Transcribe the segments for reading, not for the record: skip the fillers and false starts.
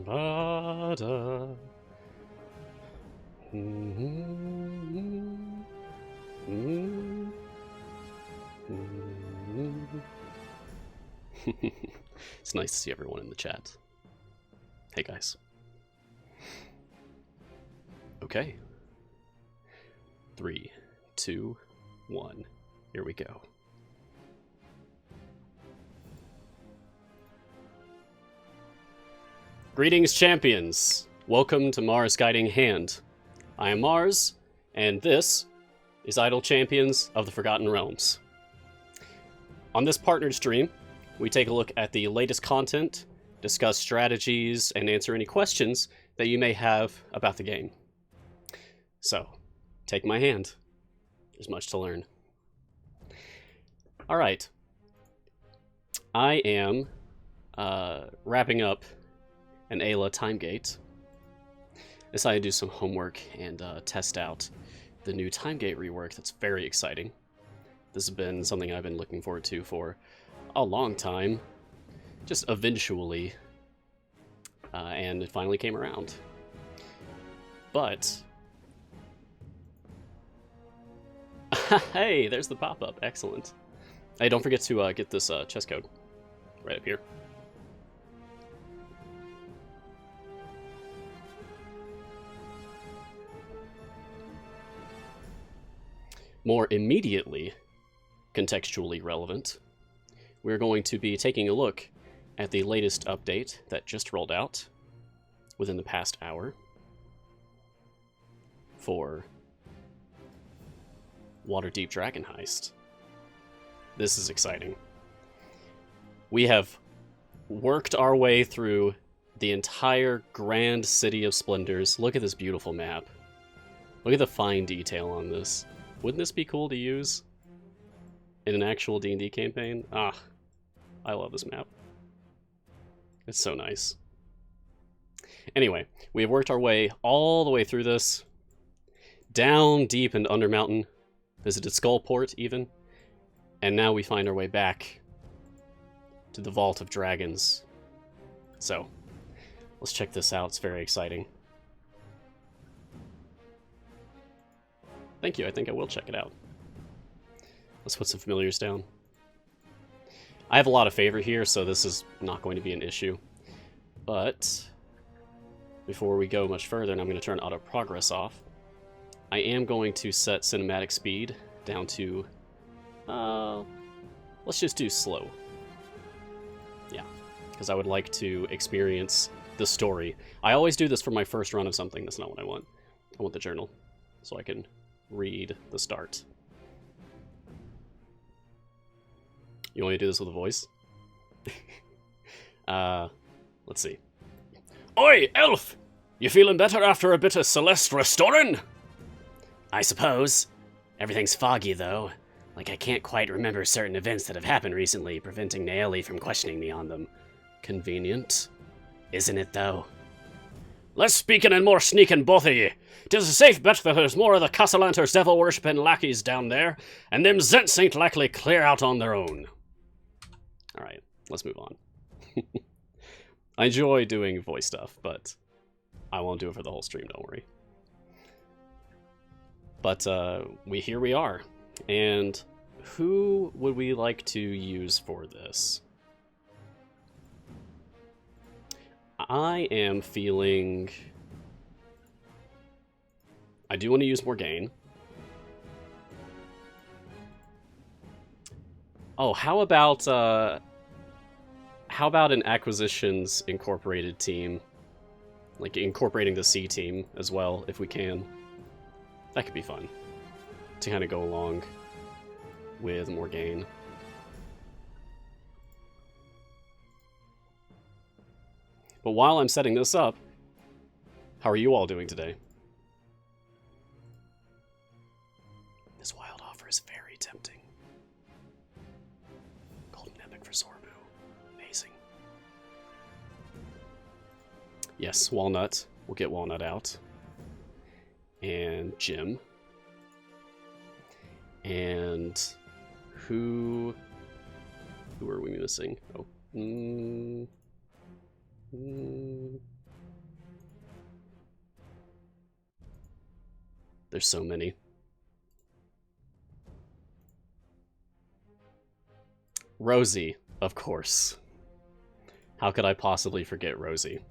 ba-da. It's nice to see everyone in the chat. Hey guys. Okay. 3, 2, 1. Here we go. Greetings, champions! Welcome to Mars Guiding Hand. I am Mars, and this is Idle Champions of the Forgotten Realms. On this partnered stream, we take a look at the latest content, discuss strategies, and answer any questions that you may have about the game. So, take my hand. There's much to learn. Alright. I am wrapping up an Ayla time gate. Decided to do some homework and test out the new time gate rework. That's very exciting. This has been something I've been looking forward to for a long time. Just eventually. And it finally came around. But... hey, there's the pop-up. Excellent. Hey, don't forget to get this chest code right up here. More immediately contextually relevant, we're going to be taking a look at the latest update that just rolled out within the past hour for Waterdeep Dragon Heist. This is exciting. We have worked our way through the entire Grand City of Splendors. Look at this beautiful map. Look at the fine detail on this. Wouldn't this be cool to use in an actual D&D campaign? Ah, I love this map. It's so nice. Anyway, we have worked our way all the way through this, down deep into Undermountain, visited Skullport even, and now we find our way back to the Vault of Dragons. So, let's check this out. It's very exciting. Thank you, I think I will check it out. Let's put some familiars down. I have a lot of favor here, so this is not going to be an issue. But before we go much further, and I'm going to turn auto progress off, I am going to set cinematic speed down to, let's just do slow. Yeah, because I would like to experience the story. I always do this for my first run of something. That's not what I want. I want the journal, so I can read the start. You want me to do this with a voice? Let's see. Oi, elf! You feeling better after a bit of Celeste restoring? I suppose. Everything's foggy, though. Like I can't quite remember certain events that have happened recently, preventing Naeli from questioning me on them. Convenient. Isn't it, though? Less speaking and more sneaking, both of ye. 'Tis a safe bet that there's more of the Castellanter's devil-worshipping lackeys down there, and them Zents ain't likely clear out on their own. Alright, let's move on. I enjoy doing voice stuff, but I won't do it for the whole stream, don't worry. But here we are. And who would we like to use for this? I am feeling... I do want to use Morgaine. Oh, how about an Acquisitions Incorporated team? Like, incorporating the C team as well, if we can. That could be fun. To kind of go along with Morgaine. But while I'm setting this up, how are you all doing today? This wild offer is very tempting. Golden Epic for Zorbu. Amazing. Yes, Walnut. We'll get Walnut out. And Jim. And who are we missing? Oh. There's so many. Rosie, of course. How could I possibly forget Rosie?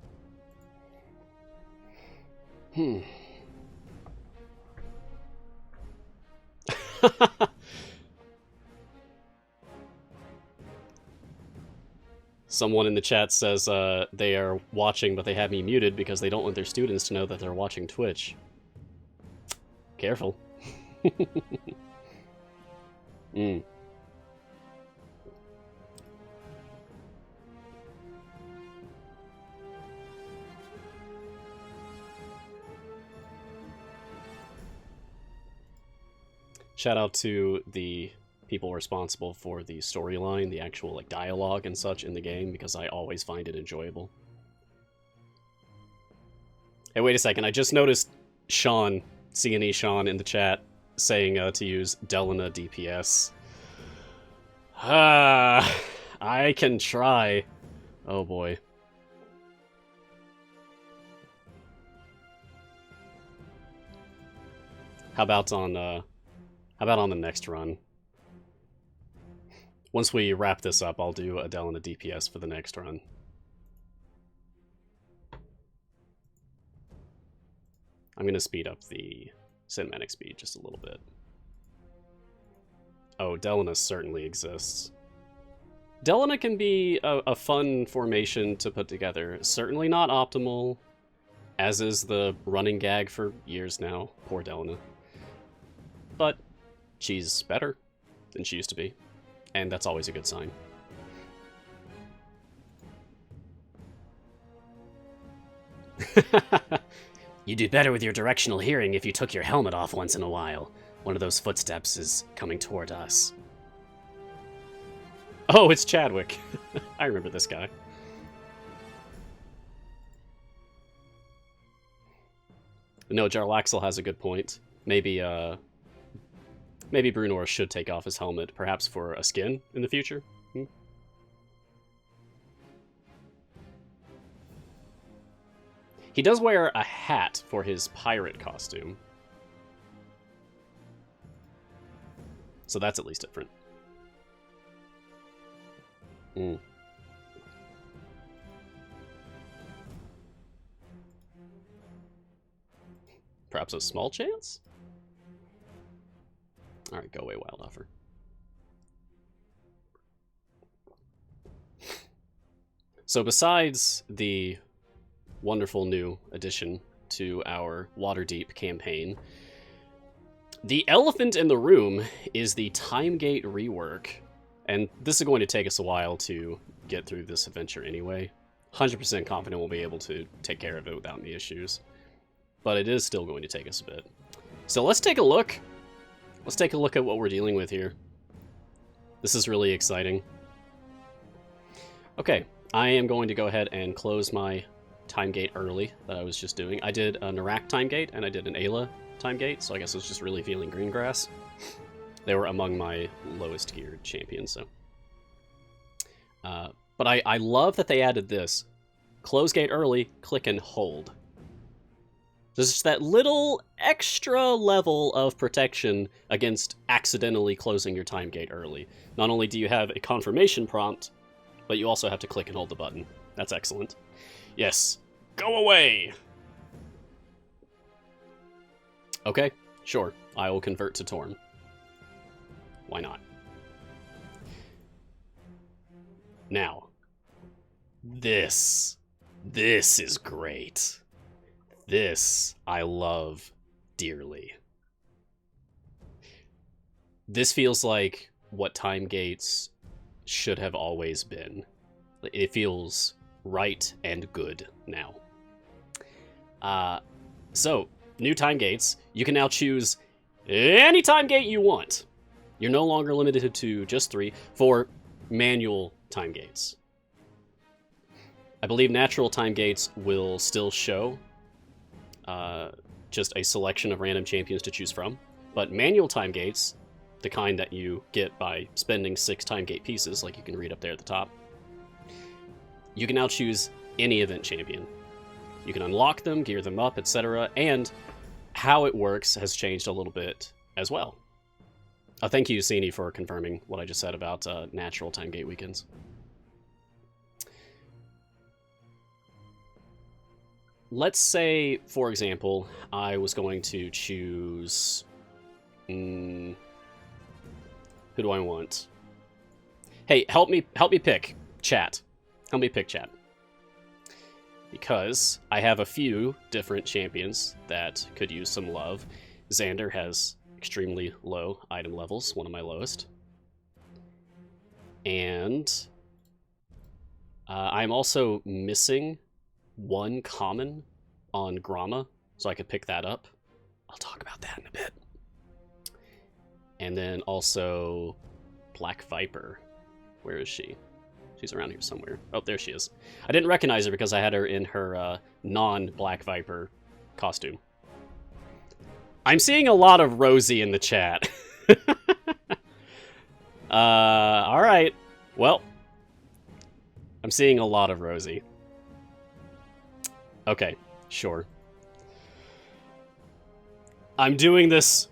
Someone in the chat says they are watching, but they have me muted because they don't want their students to know that they're watching Twitch. Careful. Shout out to the people responsible for the storyline, the actual like dialogue and such in the game, because I always find it enjoyable. Hey, wait a second. I just noticed Sean, C&E Sean in the chat, saying to use Delana DPS. I can try. Oh boy. How about on the next run? Once we wrap this up, I'll do Adele and a DPS for the next run. I'm going to speed up the cinematic speed just a little bit. Oh, Delana certainly exists. Delana can be a fun formation to put together. Certainly not optimal, as is the running gag for years now. Poor Delana. But she's better than she used to be, and that's always a good sign. You'd do better with your directional hearing if you took your helmet off once in a while. One of those footsteps is coming toward us. Oh, it's Chadwick. I remember this guy. No, Jarlaxle has a good point. Maybe Brunor should take off his helmet, perhaps for a skin in the future. He does wear a hat for his pirate costume. So that's at least different. Perhaps a small chance? Alright, go away, Wild Offer. So besides the wonderful new addition to our Waterdeep campaign, the elephant in the room is the Time Gate rework. And this is going to take us a while to get through this adventure anyway. 100% confident we'll be able to take care of it without any issues. But it is still going to take us a bit. So let's take a look. Let's take a look at what we're dealing with here. This is really exciting. Okay, I am going to go ahead and close my time gate early that I was just doing. I did a Narak time gate and I did an Ayla time gate, so I guess I was just really feeling Greengrass. They were among my lowest geared champions, so. But I love that they added this. Close gate early, click and hold. There's just that little extra level of protection against accidentally closing your time gate early. Not only do you have a confirmation prompt, but you also have to click and hold the button. That's excellent. Yes. Go away! Okay, sure. I will convert to Torm. Why not? Now, this is great. This I love dearly. This feels like what time gates should have always been. It feels right and good now. So, new time gates. You can now choose any time gate you want. You're no longer limited to just 3 for manual time gates. I believe natural time gates will still show just a selection of random champions to choose from, but manual time gates, the kind that you get by spending 6 time gate pieces, like you can read up there at the top, you can now choose any event champion. You can unlock them, gear them up, etc. And how it works has changed a little bit as well. Thank you, Sini, for confirming what I just said about natural time gate weekends. Let's say, for example, I was going to choose... who do I want? Hey, help me pick, chat. Help me pick, chat. Because I have a few different champions that could use some love. Xander has extremely low item levels, one of my lowest. And I'm also missing one common on Grama, so I could pick that up. I'll talk about that in a bit. And then also Black Viper. Where is she? She's around here somewhere. Oh, there she is. I didn't recognize her because I had her in her non-Black Viper costume. I'm seeing a lot of Rosie in the chat. Alright. Well, I'm seeing a lot of Rosie. Okay, sure. I'm doing this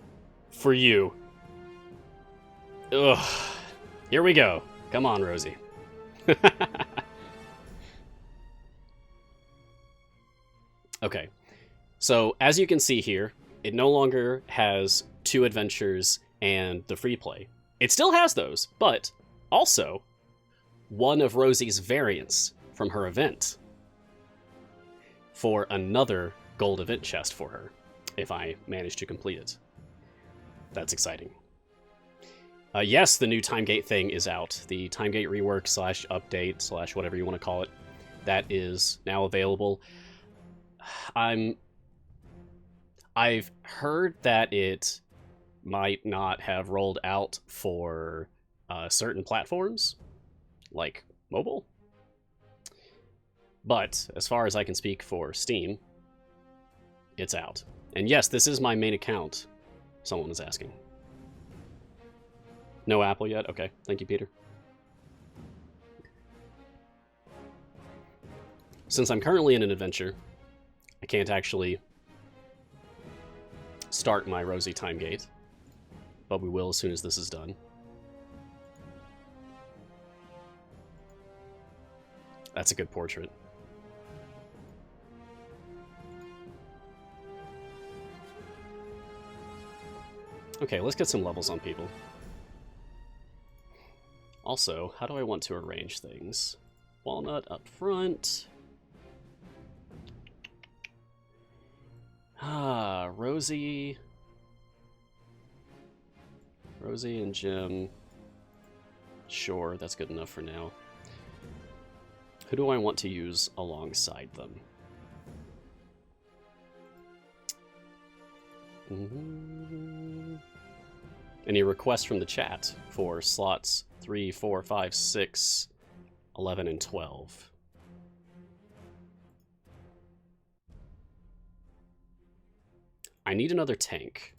for you. Ugh. Here we go. Come on, Rosie. Okay. So, as you can see here, it no longer has 2 adventures and the free play. It still has those, but also one of Rosie's variants from her event for another gold event chest for her, if I manage to complete it. That's exciting. Yes, the new Timegate thing is out. The Timegate rework / update / whatever you want to call it. That is now available. I've heard that it might not have rolled out for certain platforms, like mobile. But as far as I can speak for Steam, it's out. And yes, this is my main account, someone is asking. No Apple yet? Okay, thank you, Peter. Since I'm currently in an adventure, I can't actually start my Rosie Timegate, but we will as soon as this is done. That's a good portrait. Okay, let's get some levels on people. Also, how do I want to arrange things? Walnut up front. Rosie. Rosie and Jim. Sure, that's good enough for now. Who do I want to use alongside them? Any requests from the chat for slots 3, 4, 5, 6, 11, and 12? I need another tank.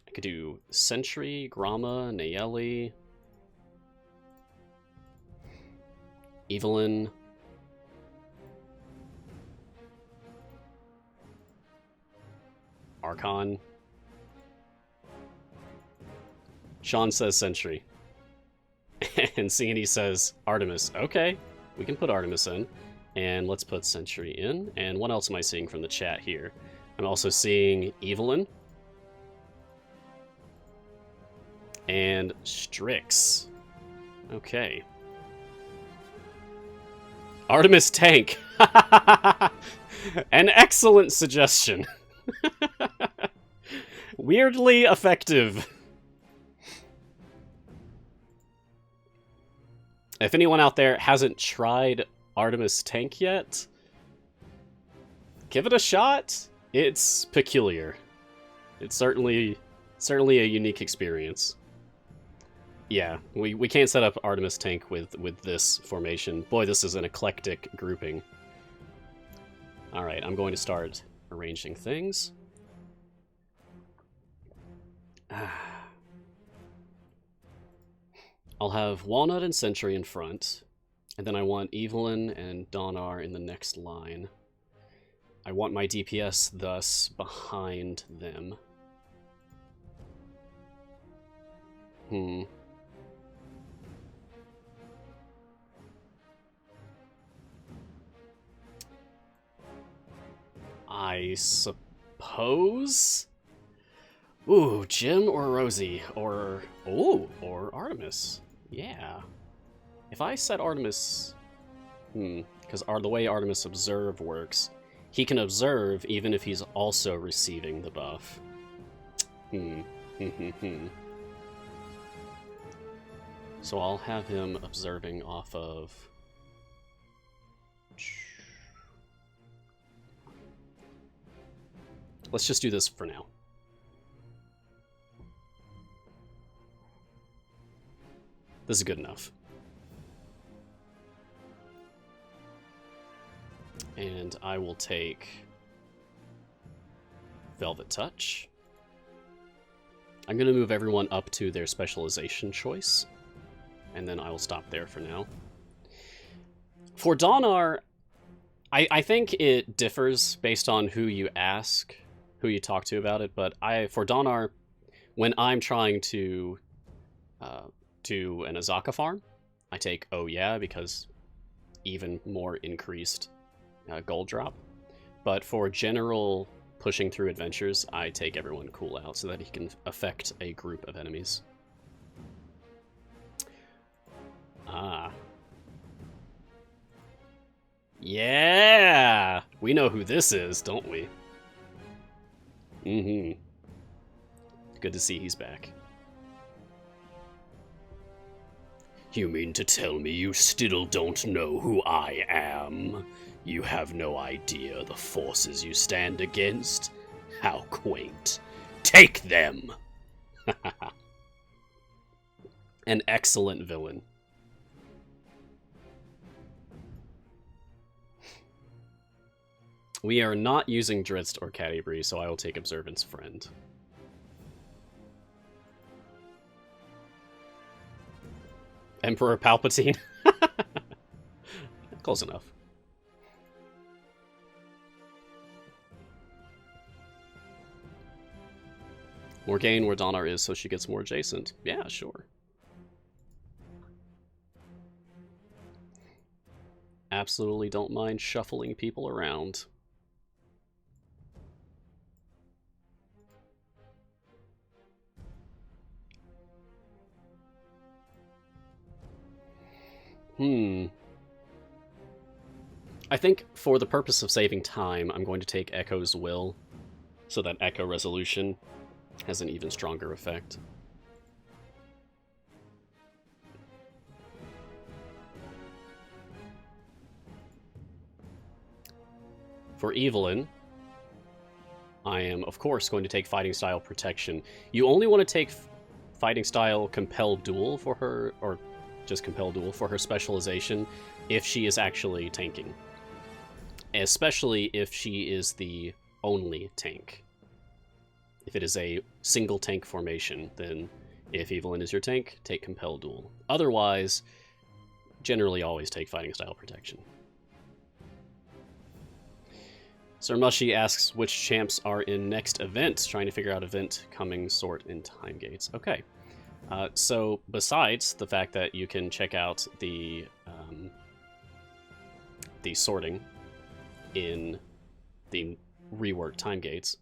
I could do Sentry, Grama, Nayeli, Evelyn. Archon. Sean says Sentry. And Sandy says Artemis. Okay, we can put Artemis in. And let's put Sentry in. And what else am I seeing from the chat here? I'm also seeing Evelyn. And Strix. Okay. Artemis Tank. An excellent suggestion. Weirdly effective. If anyone out there hasn't tried Artemis Tank yet, give it a shot. It's peculiar. It's certainly a unique experience. Yeah, we can't set up Artemis Tank with this formation. Boy, this is an eclectic grouping. Alright, I'm going to start arranging things. I'll have Walnut and Sentry in front. And then I want Evelyn and Donar in the next line. I want my DPS thus behind them. I suppose? Ooh, Jim or Rosie, or Artemis. Yeah. If I set Artemis, because the way Artemis Observe works, he can observe even if he's also receiving the buff. So I'll have him observing off of... Let's just do this for now. This is good enough. And I will take Velvet Touch. I'm going to move everyone up to their specialization choice, and then I will stop there for now. For Donar, I think it differs based on who you ask, who you talk to about it, but for Donar, when I'm trying to do an Azaka farm, I take Oh Yeah, because even more increased gold drop. But for general pushing through adventures, I take everyone Cool Out so that he can affect a group of enemies. Ah. Yeah! We know who this is, don't we? Good to see he's back. You mean to tell me you still don't know who I am? You have no idea the forces you stand against? How quaint. Take them! An excellent villain. We are not using Dritz or Catti-brie, so I will take Observance Friend. Emperor Palpatine? Close enough. Morgane where Donar is, so she gets more adjacent. Yeah, sure. Absolutely don't mind shuffling people around. I think for the purpose of saving time, I'm going to take Echo's Will, so that Echo Resolution has an even stronger effect. For Evelyn, I am, of course, going to take Fighting Style Protection. You only want to take Fighting Style Compel Duel for her, or just Compel Duel for her specialization, if she is actually tanking. Especially if she is the only tank. If it is a single tank formation, then if Evelyn is your tank, take Compel Duel. Otherwise, generally always take Fighting Style Protection. Sir Mushy asks which champs are in next event, trying to figure out event, coming, sort, and time gates. Okay. So besides the fact that you can check out the sorting in the reworked time gates,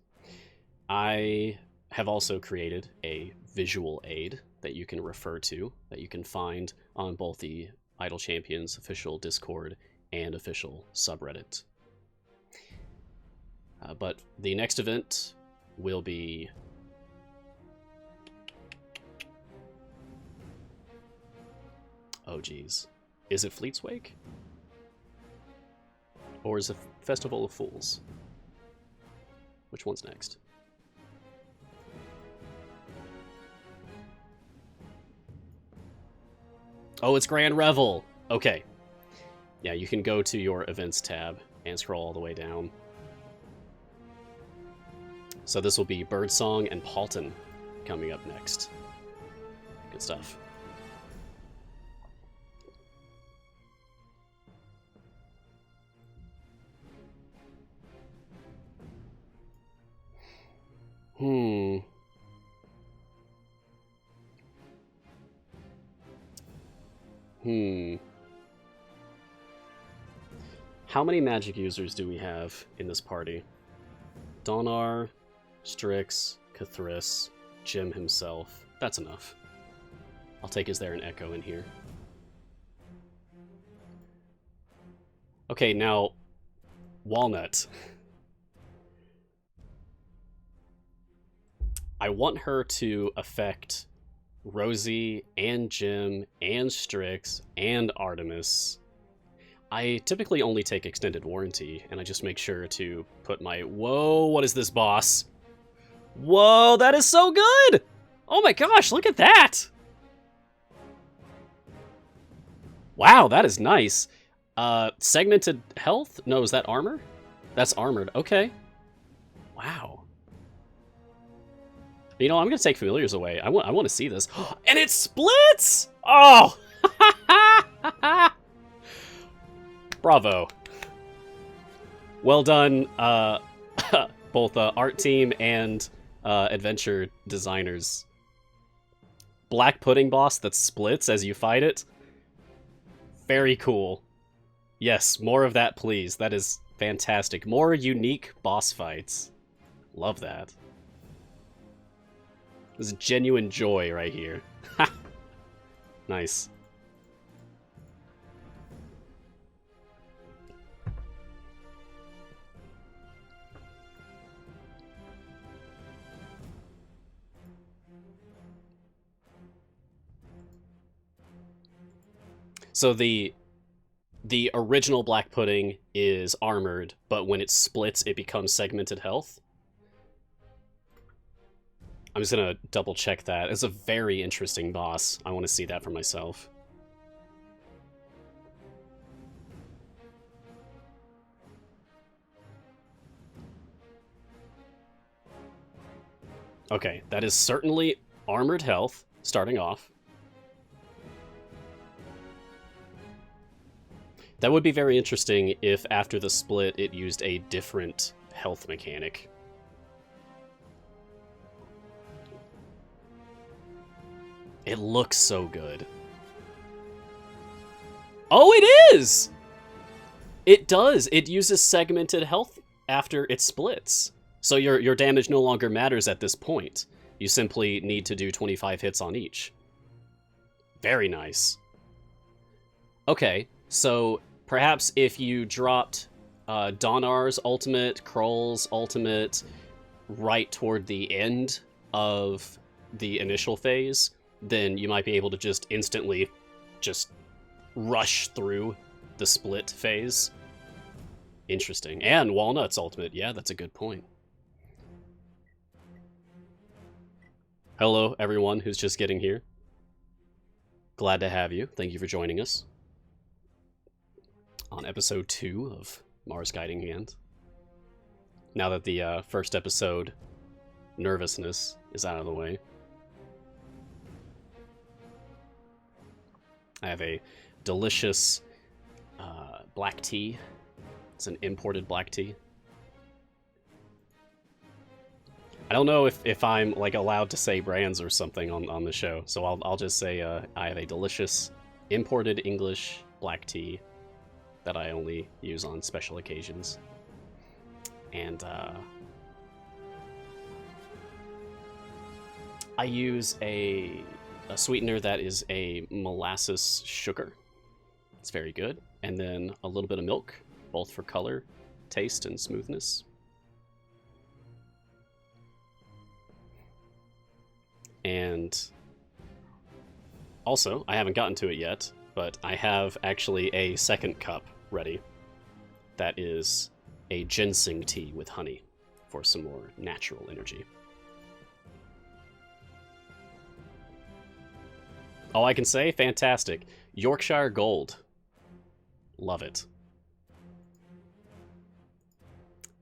I have also created a visual aid that you can refer to, that you can find on both the Idle Champions official Discord and official subreddit. But the next event will be... Oh, geez. Is it Fleet's Wake? Or is it Festival of Fools? Which one's next? Oh, it's Grand Revel! Okay. Yeah, you can go to your Events tab and scroll all the way down. So this will be Birdsong and Paulton coming up next. Good stuff. Hmm. Hmm. How many magic users do we have in this party? Donar, Strix, Cathris, Jim himself. That's enough. I'll take Is There an Echo in here? Okay, now, Walnut. I want her to affect Rosie and Jim and Strix and Artemis. I typically only take extended warranty, and I just make sure to put my... Whoa, what is this, boss? Whoa, that is so good! Oh my gosh, look at that! Wow, that is nice. Segmented health? No, is that armor? That's armored, okay. Wow. You know, I'm gonna take familiars away. I want to see this. And it splits! Oh! Bravo. Well done, both art team and adventure designers. Black pudding boss that splits as you fight it. Very cool. Yes, more of that, please. That is fantastic. More unique boss fights. Love that. This is genuine joy right here. Nice. So the original black pudding is armored, but when it splits, it becomes segmented health. I'm just gonna double check that. It's a very interesting boss. I want to see that for myself. Okay, that is certainly armored health, starting off. That would be very interesting if after the split it used a different health mechanic. It looks so good. Oh, it is! It does. It uses segmented health after it splits. So your damage no longer matters at this point. You simply need to do 25 hits on each. Very nice. Okay, so perhaps if you dropped Donar's ultimate, Kroll's ultimate right toward the end of the initial phase, then you might be able to just instantly just rush through the split phase. Interesting. And Walnut's ultimate. Yeah, that's a good point. Hello, everyone who's just getting here. Glad to have you. Thank you for joining us on episode 2 of Mars Guiding Hand. Now that the first episode nervousness is out of the way, I have a delicious black tea. It's an imported black tea. I don't know if I'm like allowed to say brands or something on the show, so I'll just say I have a delicious imported English black tea that I only use on special occasions. And I use a sweetener that is a molasses sugar. It's very good. And then a little bit of milk, both for color, taste, and smoothness. And also, I haven't gotten to it yet, but I have actually a second cup ready. That is a ginseng tea with honey for some more natural energy. All I can say, fantastic. Yorkshire Gold. Love it.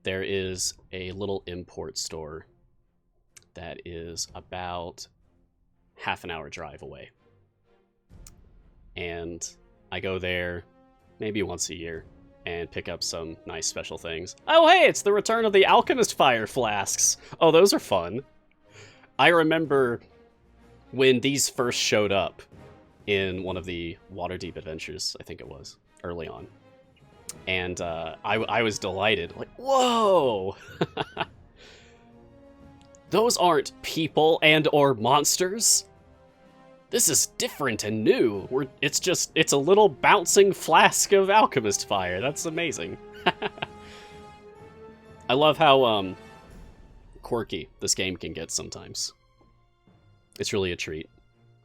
There is a little import store that is about half an hour drive away. And I go there maybe once a year. and pick up some nice special things. Oh, hey, it's the return of the Alchemist fire flasks. Oh, those are fun. I remember when these first showed up in one of the Waterdeep adventures, I think it was, early on. And I was delighted. Like, whoa! Those aren't people and or monsters. This is different and new. It's a little bouncing flask of Alchemist fire. That's amazing. I love how quirky this game can get sometimes. It's really a treat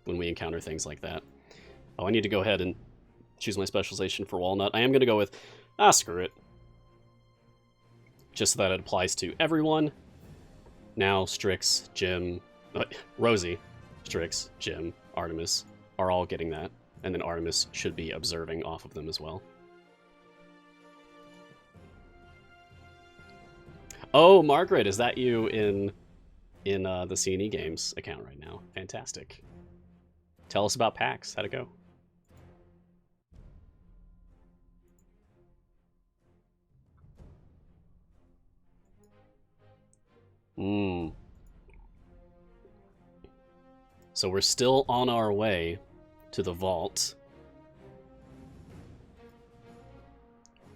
when we encounter things like that. Oh, I need to go ahead and choose my specialization for Walnut. I am going to go with, screw it. Just so that it applies to everyone. Now, Strix, Jim, Rosie, Strix, Jim, Artemis are all getting that. And then Artemis should be observing off of them as well. Oh, Margaret, is that you in the C&E Games account right now? Fantastic. Tell us about PAX. How'd it go? So we're still on our way to the vault.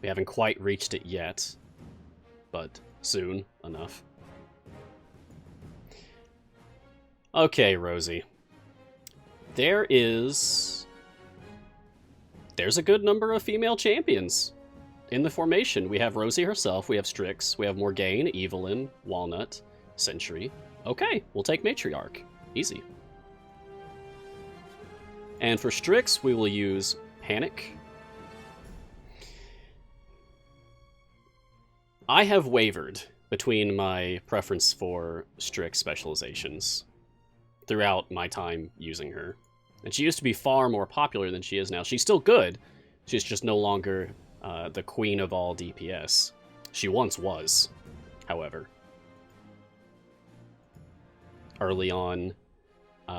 We haven't quite reached it yet, but soon enough. Okay, Rosie. There's a good number of female champions in the formation. We have Rosie herself, we have Strix, we have Morgaine, Evelyn, Walnut, Sentry. Okay, we'll take Matriarch. Easy. And for Strix, we will use Panic. I have wavered between my preference for Strix specializations throughout my time using her. And she used to be far more popular than she is now. She's still good. She's just no longer the queen of all DPS. She once was, however. Early on,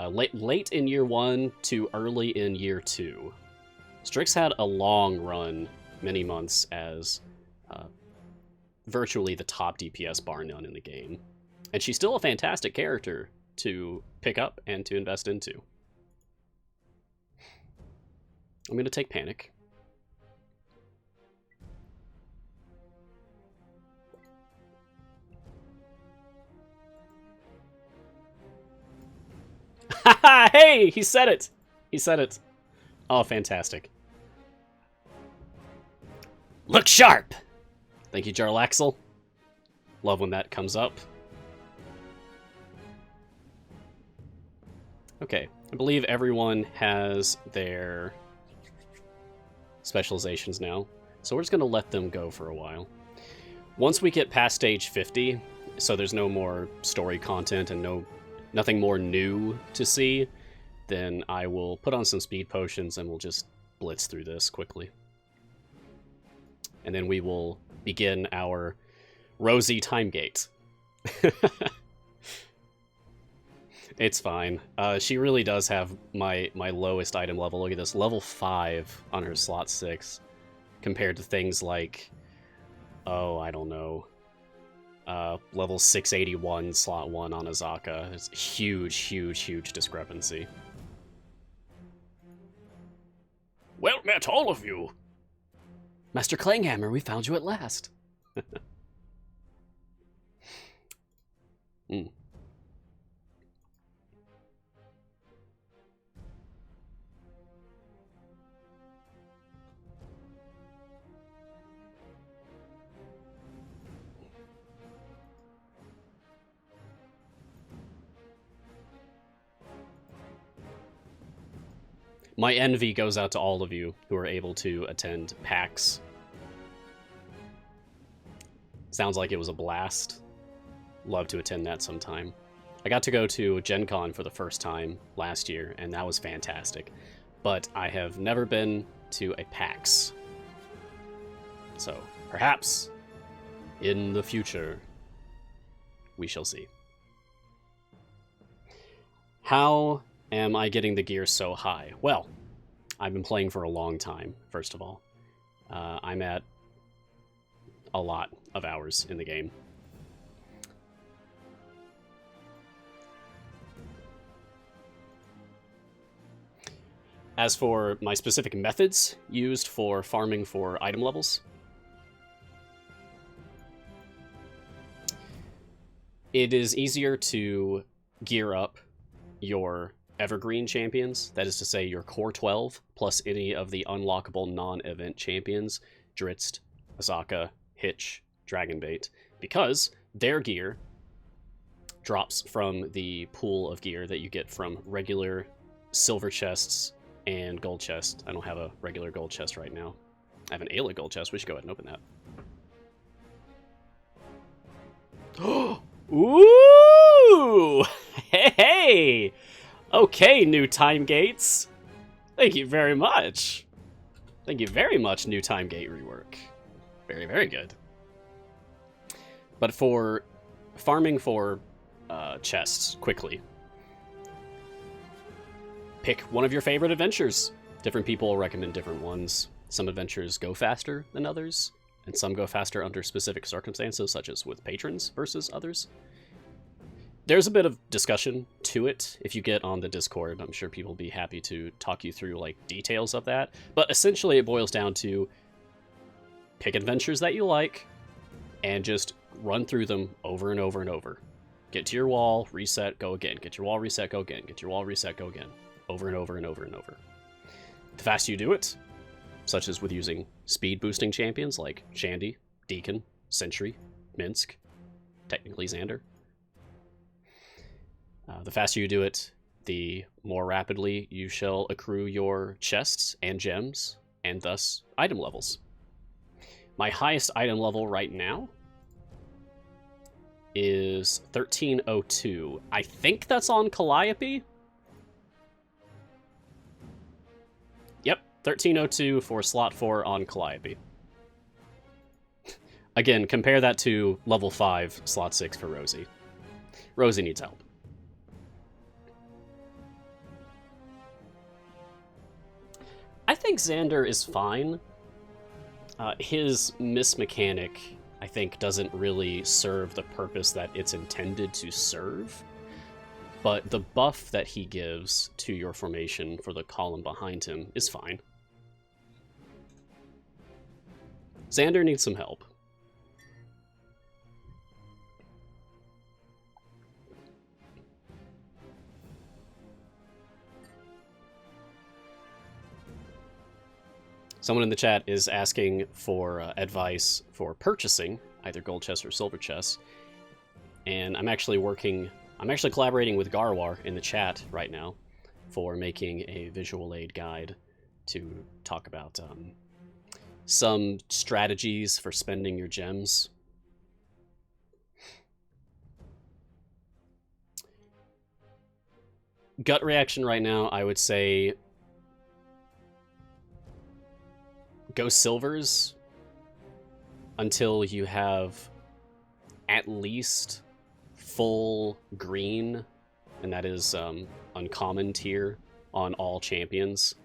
late in year 1 to early in year 2. Strix had a long run, many months, as virtually the top DPS bar none in the game. And she's still a fantastic character to pick up and to invest into. I'm going to take Panic. Haha! Hey! He said it! He said it. Oh, fantastic. Look sharp! Thank you, Jarlaxle. Love when that comes up. Okay, I believe everyone has their specializations now, so we're just going to let them go for a while. Once we get past stage 50, so there's no more story content and nothing more new to see, then I will put on some speed potions and we'll just blitz through this quickly. And then we will begin our Rosie time gate. It's fine. She really does have my lowest item level. Look at this, level 5 on her slot 6, compared to things like, oh, I don't know, level 681 slot 1 on Azaka. It's a huge discrepancy. Well met, all of you! Master Clanghammer, we found you at last. My envy goes out to all of you who are able to attend PAX. Sounds like it was a blast. Love to attend that sometime. I got to go to Gen Con for the first time last year, and that was fantastic. But I have never been to a PAX. So, perhaps, in the future, we shall see. How am I getting the gear so high? Well, I've been playing for a long time, first of all. I'm at a lot of hours in the game. As for my specific methods used for farming for item levels, it is easier to gear up your evergreen champions, that is to say your core 12, plus any of the unlockable non-event champions, Dritz, Azaka, Hitch, Dragonbait, because their gear drops from the pool of gear that you get from regular silver chests and gold chests. I don't have a regular gold chest right now. I have an Ayla gold chest. We should go ahead and open that. Ooh! Hey! Okay, new time gates. Thank you very much. Thank you very much, new time gate rework. Very, very good. But for farming for chests quickly, pick one of your favorite adventures. Different people will recommend different ones. Some adventures go faster than others, and some go faster under specific circumstances, such as with patrons versus others. There's a bit of discussion to it. If you get on the Discord, I'm sure people will be happy to talk you through like details of that. But essentially it boils down to pick adventures that you like and just run through them over and over and over. Get to your wall, reset, go again. Get your wall, reset, go again. Get your wall, reset, go again. Over and over and over and over. The faster you do it, such as with using speed boosting champions like Shandy, Deacon, Sentry, Minsk, technically Xander. The faster you do it, the more rapidly you shall accrue your chests and gems, and thus item levels. My highest item level right now is 1302. I think that's on Calliope. Yep, 1302 for slot 4 on Calliope. Again, compare that to level 5, slot 6 for Rosie. Rosie needs help. I think Xander is fine. His miss mechanic, I think, doesn't really serve the purpose that it's intended to serve. But the buff that he gives to your formation for the column behind him is fine. Xander needs some help. Someone in the chat is asking for advice for purchasing either gold chests or silver chests. And I'm actually collaborating with Garwar in the chat right now for making a visual aid guide to talk about some strategies for spending your gems. Gut reaction right now, I would say go silvers until you have at least full green, and that is uncommon tier on all champions,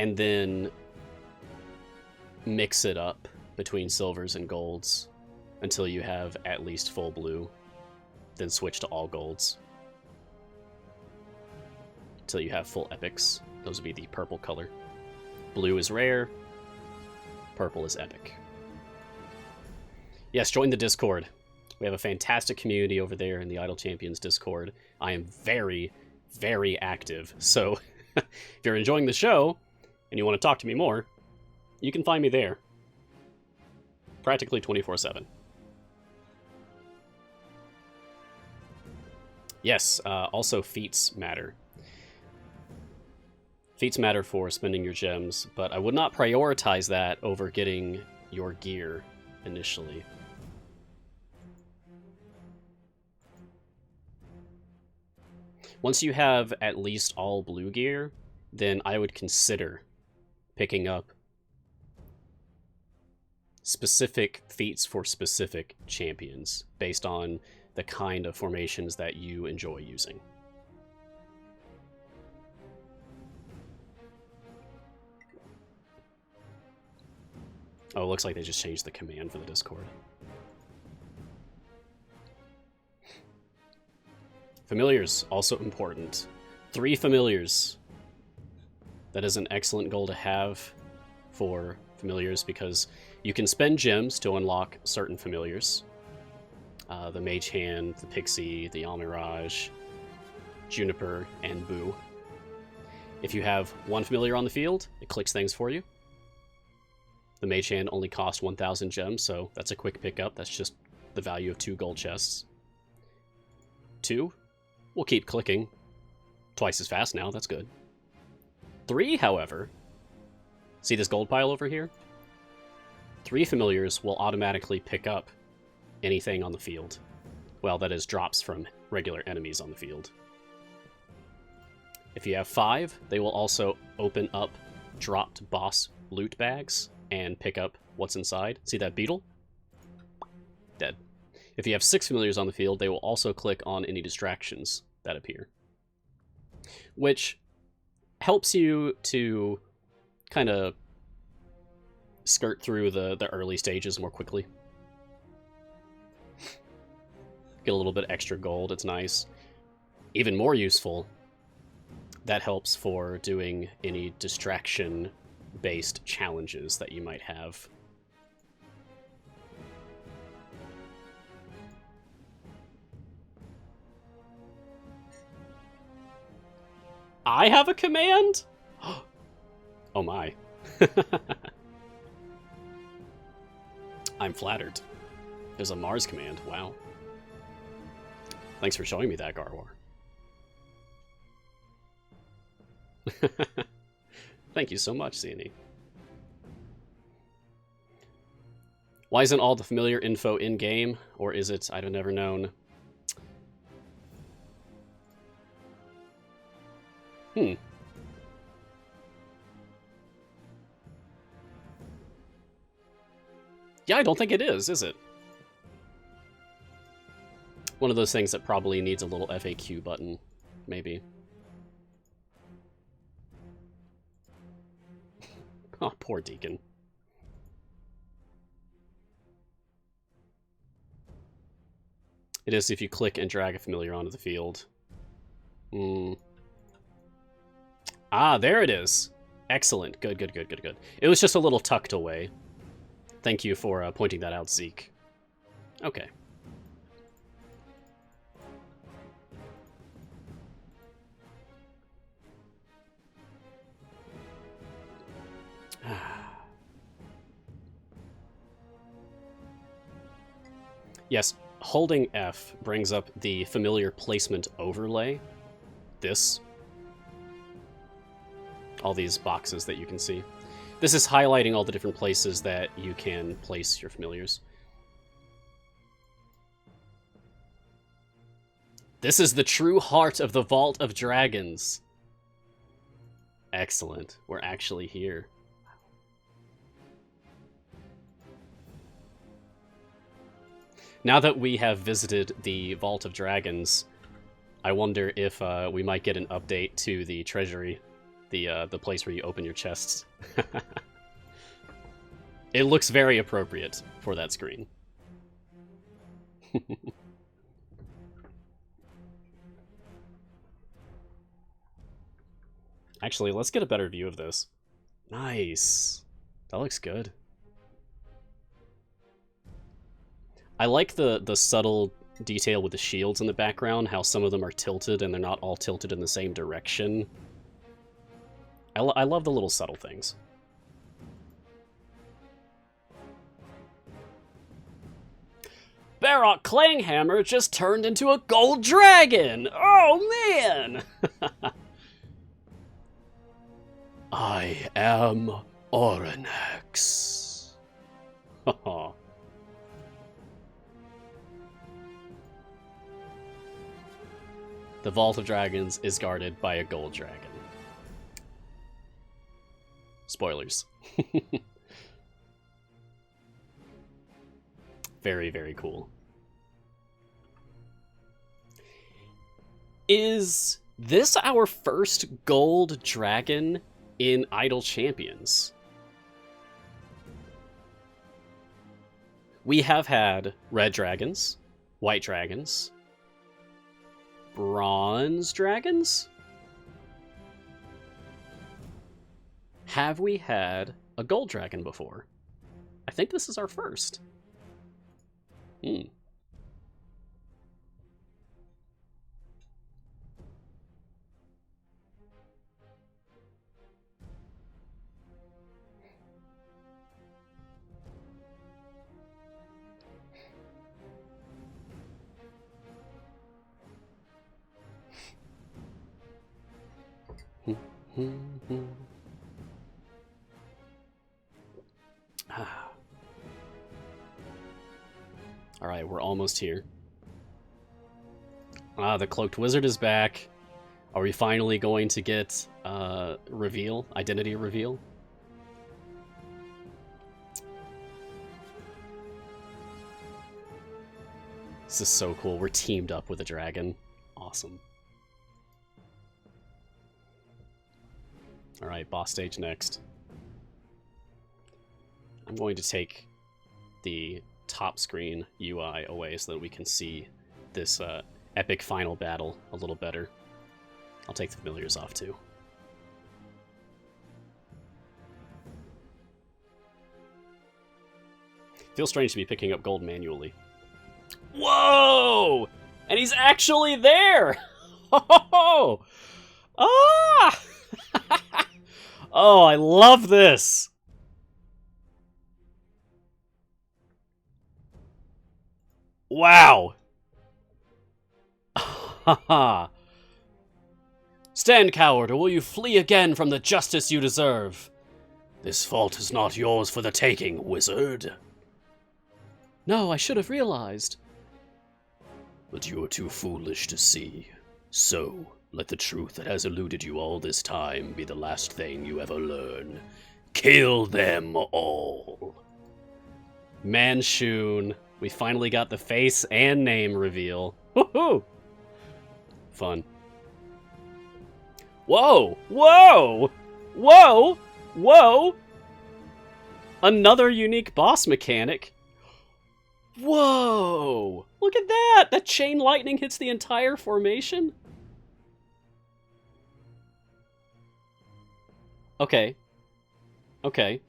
and then mix it up between silvers and golds until you have at least full blue, then switch to all golds until you have full epics. Those would be the purple color. Blue is rare, purple is epic. Yes, join the Discord. We have a fantastic community over there in the Idle Champions Discord. I am very, very active. So if you're enjoying the show and you want to talk to me more, you can find me there. Practically 24/7. Yes, also feats matter. Feats matter for spending your gems, but I would not prioritize that over getting your gear initially. Once you have at least all blue gear, then I would consider picking up specific feats for specific champions based on the kind of formations that you enjoy using. Oh, it looks like they just changed the command for the Discord. Familiars, also important. 3 familiars. That is an excellent goal to have for familiars because you can spend gems to unlock certain familiars. The Mage Hand, the Pixie, the Almirage, Juniper, and Boo. If you have 1 familiar on the field, it clicks things for you. The Mage Hand only costs 1,000 gems, so that's a quick pickup. That's just the value of 2 gold chests. 2 will keep clicking twice as fast now. That's good. 3, however, see this gold pile over here? 3 familiars will automatically pick up anything on the field. Well, that is drops from regular enemies on the field. If you have 5, they will also open up dropped boss loot bags and pick up what's inside. See that beetle? Dead. If you have 6 familiars on the field, they will also click on any distractions that appear, which helps you to kind of skirt through the early stages more quickly. Get a little bit extra gold, it's nice. Even more useful, that helps for doing any distraction-based challenges that you might have. I have a command? Oh my. I'm flattered. There's a Mars command, wow. Thanks for showing me that, Garwar. Thank you so much, Zini. Why isn't all the familiar info in-game? Or is it, I've never known. Yeah, I don't think it is it? One of those things that probably needs a little FAQ button, maybe. Oh, poor Deacon. It is if you click and drag a familiar onto the field. Ah, there it is. Excellent. Good, good, good, good, good. It was just a little tucked away. Thank you for pointing that out, Zeke. Okay. Yes, holding F brings up the familiar placement overlay. This. All these boxes that you can see. This is highlighting all the different places that you can place your familiars. This is the true heart of the Vault of Dragons. Excellent. We're actually here. Now that we have visited the Vault of Dragons, I wonder if we might get an update to the Treasury, the place where you open your chests. It looks very appropriate for that screen. Actually, let's get a better view of this. Nice. That looks good. I like the subtle detail with the shields in the background, how some of them are tilted and they're not all tilted in the same direction. I love the little subtle things. Barrock Clanghammer just turned into a gold dragon! Oh, man! I am Oranax. The Vault of Dragons is guarded by a gold dragon. Spoilers. Very, very cool. Is this our first gold dragon in Idle Champions? We have had red dragons, white dragons, bronze dragons? Have we had a gold dragon before? I think this is our first. Hmm. Alright, we're almost here. The Cloaked Wizard is back. Are we finally going to get reveal? Identity reveal? This is so cool. We're teamed up with a dragon. Awesome. Alright, boss stage next. I'm going to take the top screen UI away so that we can see this epic final battle a little better. I'll take the familiars off too. Feels strange to be picking up gold manually. Whoa! And he's actually there! Oh! Ah! Oh, I love this! Wow! Haha. Stand, coward, or will you flee again from the justice you deserve? This fault is not yours for the taking, wizard. No, I should have realized. But you are too foolish to see. So, let the truth that has eluded you all this time be the last thing you ever learn. Kill them all. Manshun. We finally got the face and name reveal. Woohoo! Fun. Whoa! Whoa! Whoa! Whoa! Another unique boss mechanic. Whoa! Look at that! That chain lightning hits the entire formation? Okay. Okay.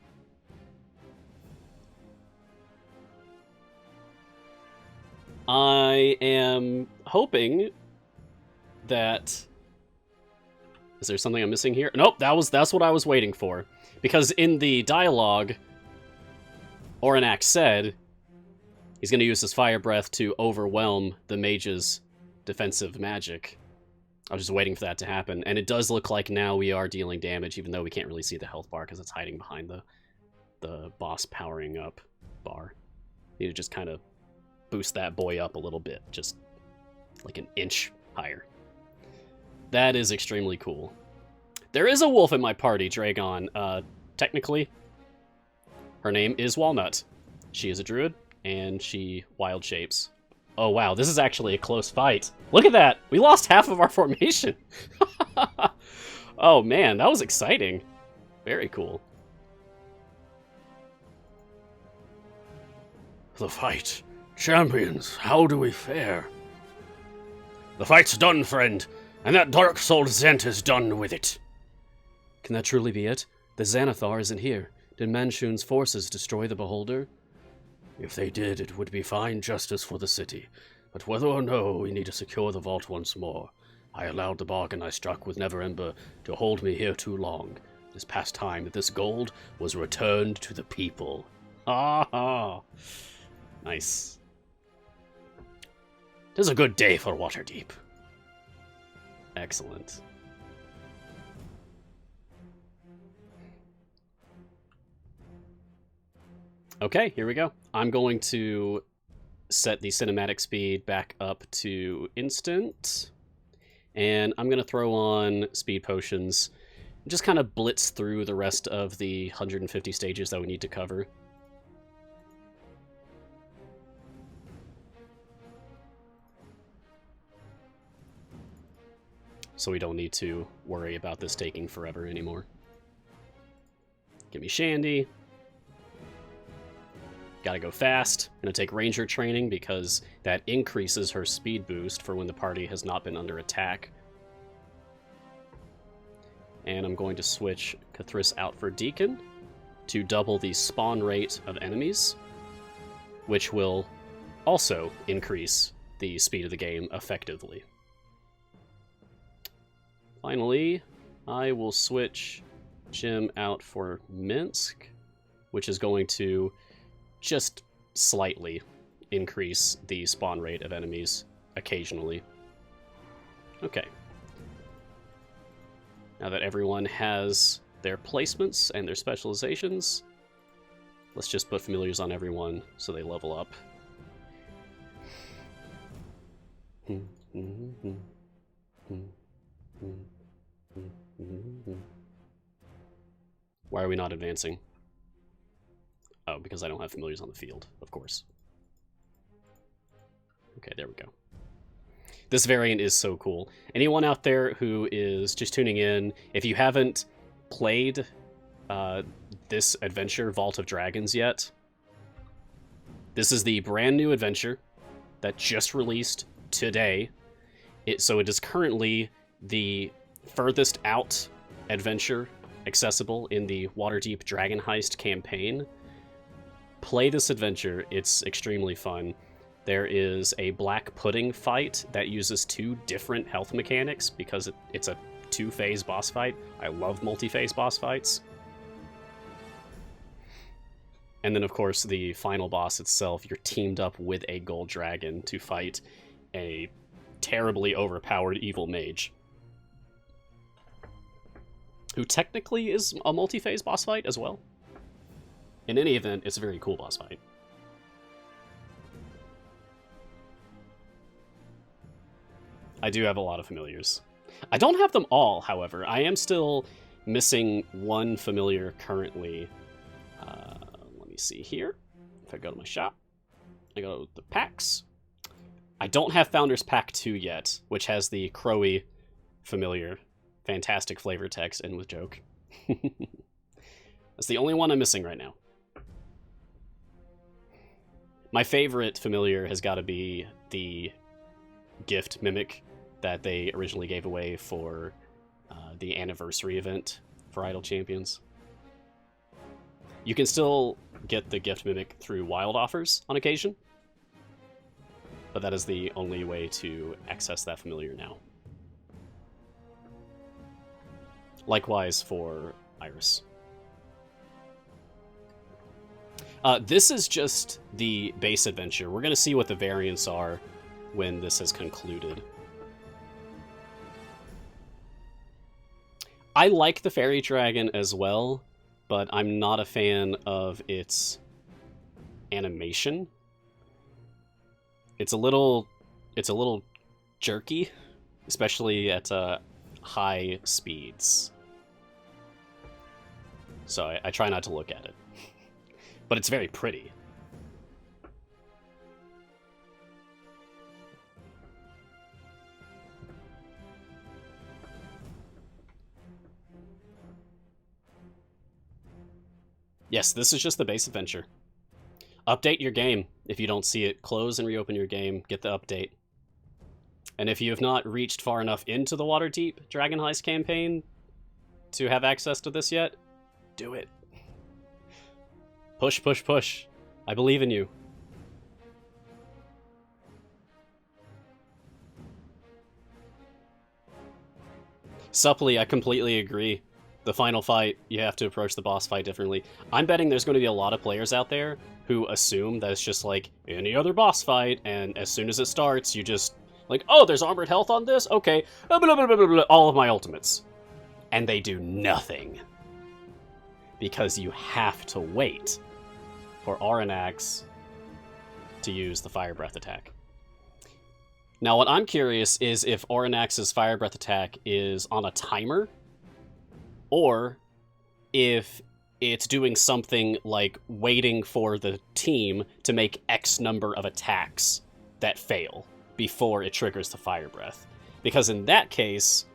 I am hoping that... Is there something I'm missing here? Nope, that's what I was waiting for. Because in the dialogue, Oranak said he's going to use his fire breath to overwhelm the mage's defensive magic. I was just waiting for that to happen. And it does look like now we are dealing damage, even though we can't really see the health bar because it's hiding behind the boss powering up bar. Need to just kind of boost that boy up a little bit, just like an inch higher. That is extremely cool. There is a wolf in my party, Dragon. Technically, her name is Walnut. She is a druid, and she wild shapes. Oh wow, this is actually a close fight. Look at that! We lost half of our formation! Oh man, that was exciting. Very cool. The fight. Champions, how do we fare? The fight's done, friend, and that dark-souled Zent is done with it. Can that truly be it? The Xanathar isn't here. Did Manshun's forces destroy the Beholder? If they did, it would be fine justice for the city. But whether or no, we need to secure the vault once more. I allowed the bargain I struck with Neverember to hold me here too long. It is past time that this gold was returned to the people. Ha ha! Nice. 'Tis a good day for Waterdeep. Excellent. Okay, here we go. I'm going to set the cinematic speed back up to instant. And I'm going to throw on speed potions. And just kind of blitz through the rest of the 150 stages that we need to cover. So we don't need to worry about this taking forever anymore. Give me Shandy. Gotta go fast. Gonna take Ranger training because that increases her speed boost for when the party has not been under attack. And I'm going to switch Cathris out for Deacon to double the spawn rate of enemies, which will also increase the speed of the game effectively. Finally, I will switch Jim out for Minsk, which is going to just slightly increase the spawn rate of enemies occasionally. Okay. Now that everyone has their placements and their specializations, let's just put familiars on everyone so they level up. Why are we not advancing? Oh, because I don't have familiars on the field, of course. Okay, there we go. This variant is so cool. Anyone out there who is just tuning in, if you haven't played this adventure, Vault of Dragons, yet, this is the brand new adventure that just released today. So it is currently the furthest out adventure accessible in the Waterdeep Dragon Heist campaign. Play this adventure, it's extremely fun. There is a black pudding fight that uses 2 different health mechanics because it's a 2-phase boss fight. I love multi-phase boss fights. And then, of course, the final boss itself, you're teamed up with a gold dragon to fight a terribly overpowered evil mage, who technically is a multi-phase boss fight as well. In any event, it's a very cool boss fight. I do have a lot of familiars. I don't have them all, however. I am still missing 1 familiar currently. Let me see here. If I go to my shop, I go to the packs. I don't have Founders Pack 2 yet, which has the Crowy familiar. Fantastic flavor text and with joke. That's the only one I'm missing right now. My favorite familiar has got to be the gift mimic that they originally gave away for the anniversary event for Idle Champions. You can still get the gift mimic through wild offers on occasion, but that is the only way to access that familiar now. Likewise for Iris. This is just the base adventure. We're going to see what the variants are when this has concluded. I like the fairy dragon as well, but I'm not a fan of its animation. It's a little jerky, especially at high speeds. So I try not to look at it. But it's very pretty. Yes, this is just the base adventure. Update your game if you don't see it. Close and reopen your game. Get the update. And if you have not reached far enough into the Waterdeep Dragon Heist campaign to have access to this yet, do it. Push, push, push. I believe in you. Supply, I completely agree. The final fight, you have to approach the boss fight differently. I'm betting there's going to be a lot of players out there who assume that it's just like any other boss fight, and as soon as it starts, you just, like, oh, there's armored health on this? Okay, blah, blah, blah, blah, blah, all of my ultimates. And they do nothing. Because you have to wait for Aranax to use the Fire Breath attack. Now, what I'm curious is if Aranax's Fire Breath attack is on a timer, or if it's doing something like waiting for the team to make X number of attacks that fail before it triggers the Fire Breath. Because in that case,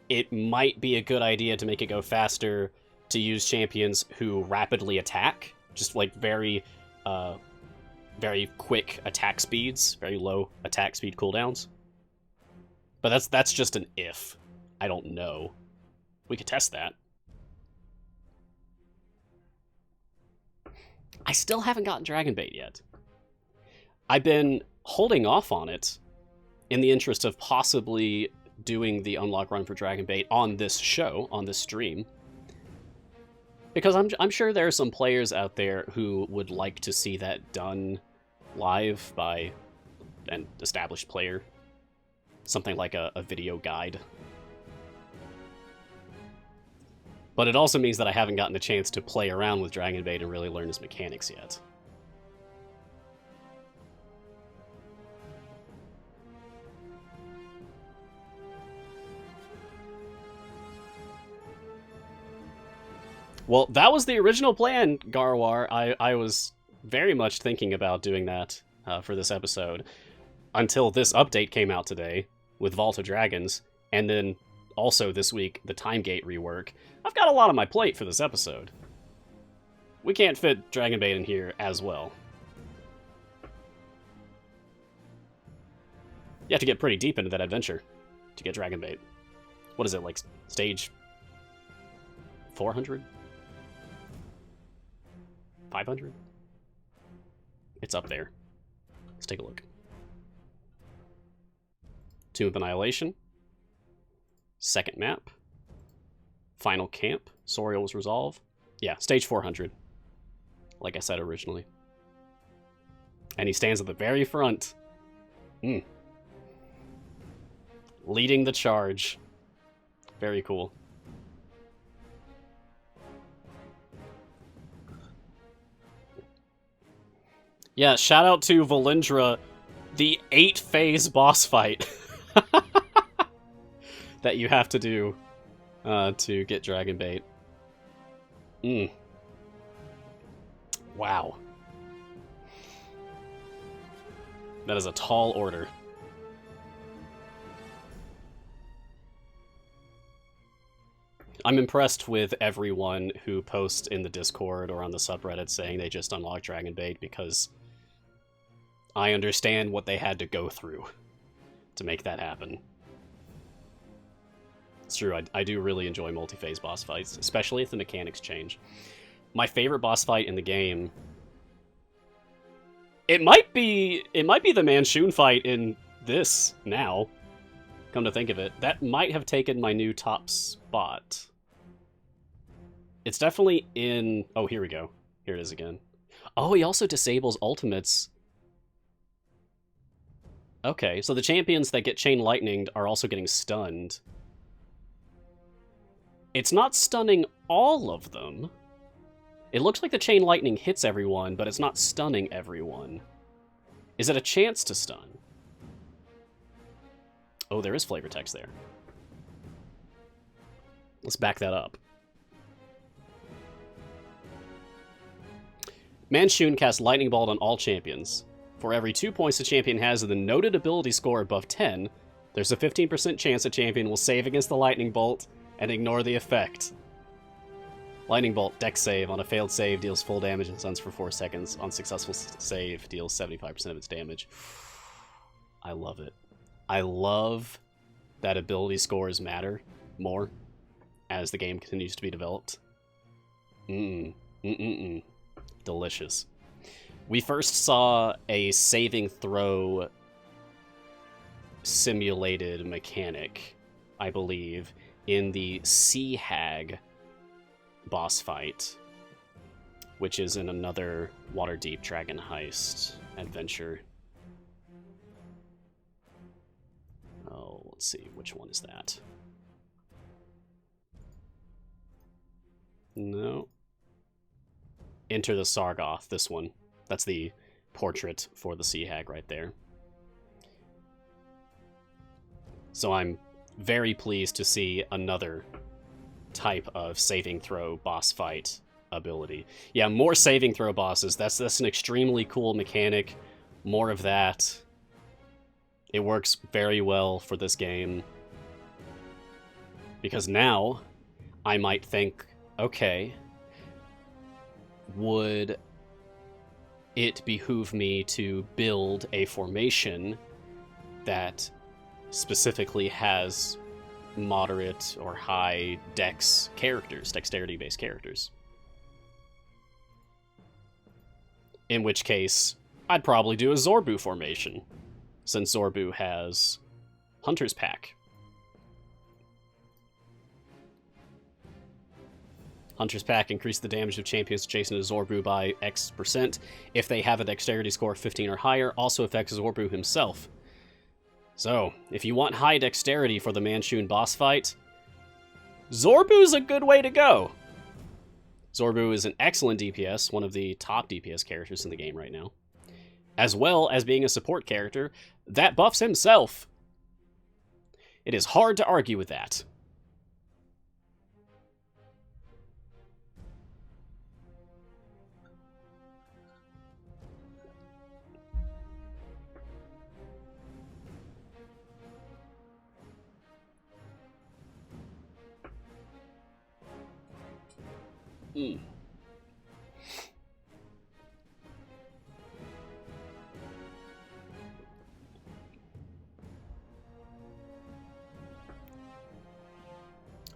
it might be a good idea to make it go faster to use champions who rapidly attack, just like very very quick attack speeds, very low attack speed cooldowns. But that's just an if. I don't know. We could test that. I still haven't gotten Dragon Bait yet. I've been holding off on it in the interest of possibly doing the unlock run for Dragon Bait on this show, on this stream. Because I'm sure there are some players out there who would like to see that done live by an established player. Something like a video guide. But it also means that I haven't gotten a chance to play around with Dragon Bait and really learn its mechanics yet. Well, that was the original plan, Garwar. I was very much thinking about doing that for this episode until this update came out today with Vault of Dragons, and then also this week, the Time Gate rework. I've got a lot on my plate for this episode. We can't fit Dragon Bait in here as well. You have to get pretty deep into that adventure to get Dragon Bait. What is it, like stage 400? 500? It's up there. Let's take a look. Tomb of Annihilation. Second map. Final camp. Soriel's Resolve. Yeah, stage 400. Like I said originally. And he stands at the very front. Leading the charge. Very cool. Yeah, shout out to Valindra, the 8-phase boss fight that you have to do to get Dragon Bait. Wow. That is a tall order. I'm impressed with everyone who posts in the Discord or on the subreddit saying they just unlocked Dragon Bait, because I understand what they had to go through to make that happen. It's true, I do really enjoy multi-phase boss fights, especially if the mechanics change. My favorite boss fight in the game... It might be the Manchun fight in this now, come to think of it. That might have taken my new top spot. It's definitely in... Oh, here we go. Here it is again. Oh, he also disables ultimates. Okay, so the champions that get Chain Lightninged are also getting stunned. It's not stunning all of them. It looks like the Chain Lightning hits everyone, but it's not stunning everyone. Is it a chance to stun? Oh, there is flavor text there. Let's back that up. Manchun casts Lightning Bolt on all champions. For every 2 points the champion has with a noted ability score above 10, there's a 15% chance a champion will save against the Lightning Bolt and ignore the effect. Lightning Bolt, dex save. On a failed save, deals full damage and stuns for 4 seconds. On successful save, deals 75% of its damage. I love it. I love that ability scores matter more as the game continues to be developed. Delicious. We first saw a saving throw simulated mechanic, I believe, in the Sea Hag boss fight, which is in another Waterdeep Dragon Heist adventure. Oh, let's see, which one is that? No. Enter the Sargoth, this one. That's the portrait for the Sea Hag right there. So I'm very pleased to see another type of saving throw boss fight ability. Yeah, more saving throw bosses. That's an extremely cool mechanic. More of that. It works very well for this game. Because now I might think, okay, would it behooved me to build a formation that specifically has moderate or high dex characters, dexterity-based characters. In which case, I'd probably do a Zorbu formation, since Zorbu has Hunter's Pack. Hunter's Pack increase the damage of champions adjacent to Zorbu by X%. If they have a dexterity score of 15 or higher, also affects Zorbu himself. So, if you want high dexterity for the Manchun boss fight, Zorbu's a good way to go. Zorbu is an excellent DPS, one of the top DPS characters in the game right now. As well as being a support character that buffs himself. It is hard to argue with that.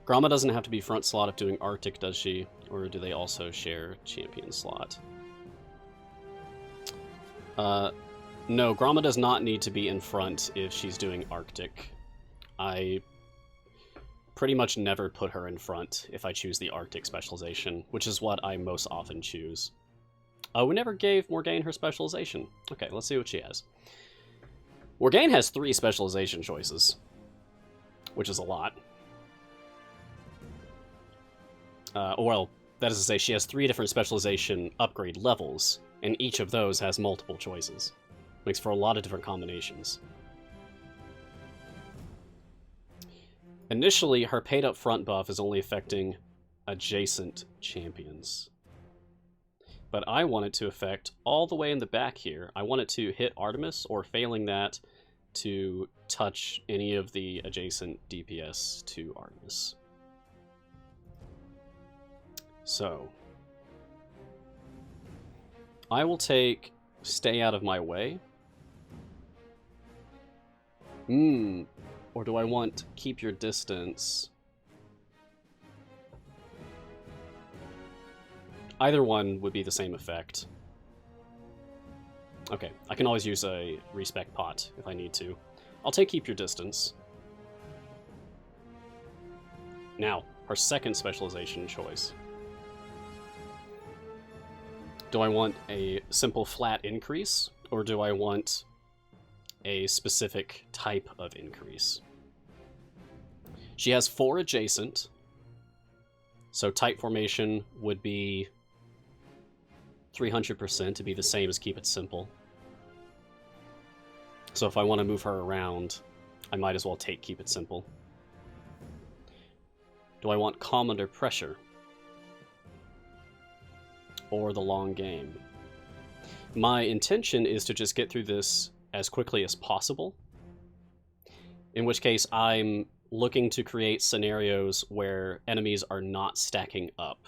Gromma doesn't have to be front slot if doing Arctic, does she? Or do they also share champion slot? No, Gromma does not need to be in front if she's doing Arctic. I pretty much never put her in front if I choose the Arctic specialization, which is what I most often choose. We never gave Morgaine her specialization. Okay, let's see what she has. Morgaine has 3 specialization choices, which is a lot. Well, that is to say, she has 3 different specialization upgrade levels, and each of those has multiple choices. Makes for a lot of different combinations. Initially, her paid up front buff is only affecting adjacent champions. But I want it to affect all the way in the back here. I want it to hit Artemis, or failing that, to touch any of the adjacent DPS to Artemis. So, I will take Stay Out of My Way. Or do I want Keep Your Distance? Either one would be the same effect. Okay, I can always use a respec pot if I need to. I'll take Keep Your Distance. Now, her second specialization choice. Do I want a simple flat increase, or do I want a specific type of increase? She has 4 adjacent, so type formation would be 300% to be the same as Keep It Simple. So if I want to move her around, I might as well take Keep It Simple. Do I want Calm Under Pressure? Or the long game? My intention is to just get through this as quickly as possible. In which case, I'm looking to create scenarios where enemies are not stacking up.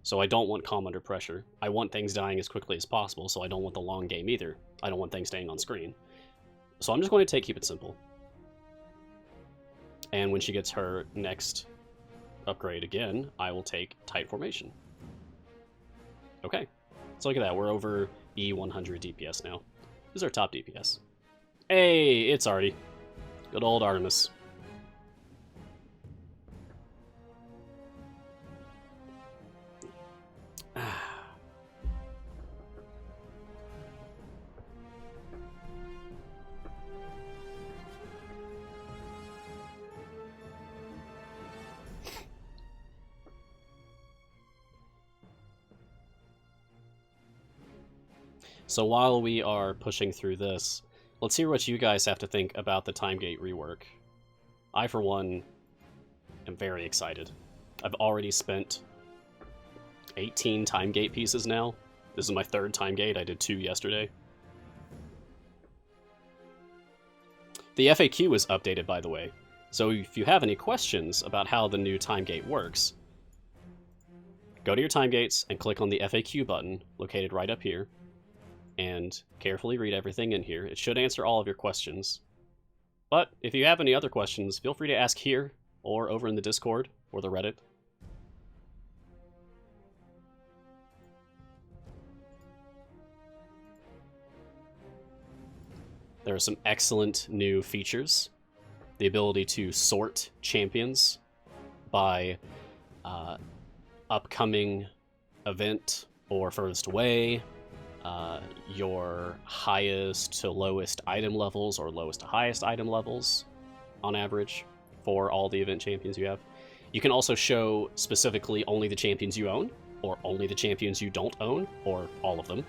So I don't want Calm Under Pressure. I want things dying as quickly as possible, so I don't want the long game either. I don't want things staying on screen. So I'm just going to take Keep It Simple. And when she gets her next upgrade again, I will take Tight Formation. Okay, so look at that. We're over E100 DPS now. Who's our top DPS? Hey, it's Artie. Good old Artemis. So while we are pushing through this, let's hear what you guys have to think about the Time Gate rework. I, for one, am very excited. I've already spent 18 Time Gate pieces now. This is my 3rd Time Gate. I did 2 yesterday. The FAQ was updated, by the way. So if you have any questions about how the new Time Gate works, go to your Time Gates and click on the FAQ button located right up here. and carefully read everything in here. It should answer all of your questions. But if you have any other questions, feel free to ask here or over in the Discord or the Reddit. There are some excellent new features. The ability to sort champions by upcoming event or furthest away, your highest to lowest item levels or lowest to highest item levels on average for all the event champions you have. You can also show specifically only the champions you own, or only the champions you don't own, or all of them.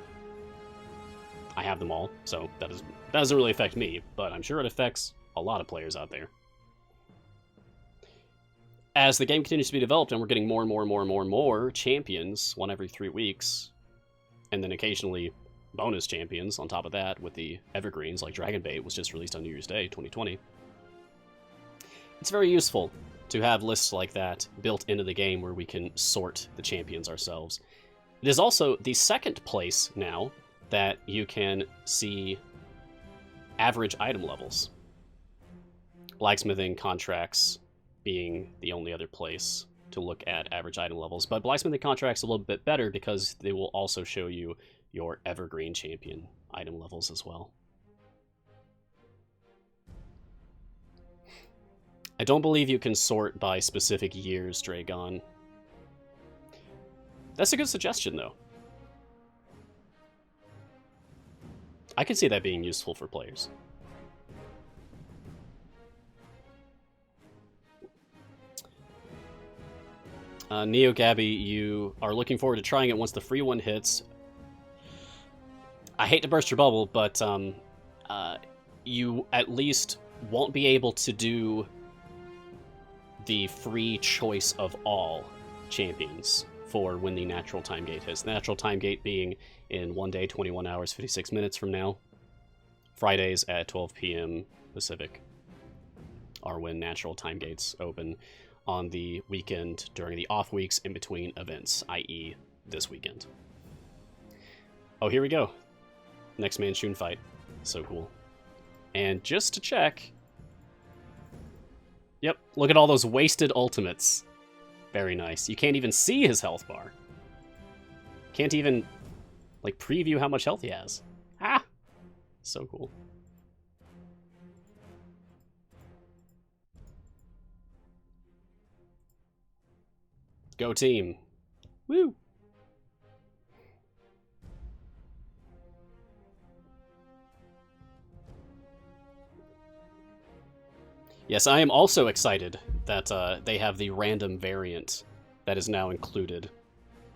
I have them all, so that doesn't really affect me, but I'm sure it affects a lot of players out there. As the game continues to be developed and we're getting more and more champions, one every 3 weeks, and then occasionally bonus champions on top of that with the evergreens, like Dragonbait was just released on New Year's Day 2020. It's very useful to have lists like that built into the game where we can sort the champions ourselves. It is also the second place now that you can see average item levels. Blacksmithing contracts being the only other place to look at average item levels, but Blacksmithing contracts a little bit better because they will also show you your evergreen champion item levels as well. I don't believe you can sort by specific years, Dragon. That's a good suggestion, though. I can see that being useful for players. Neo Gabby, you are looking forward to trying it once the free one hits. I hate to burst your bubble, but you at least won't be able to do the free choice of all champions for when the natural time gate hits. The natural time gate being in 1 day, 21 hours, 56 minutes from now. Fridays at 12 p.m. Pacific are when natural time gates open on the weekend during the off weeks in between events, i.e. this weekend. Oh, here we go. Next man Shun fight. So cool. And just to check... Yep, look at all those wasted ultimates. Very nice. You can't even see his health bar. Can't even, like, preview how much health he has. Ah! So cool. Go team. Woo! Yes, I am also excited that they have the random variant that is now included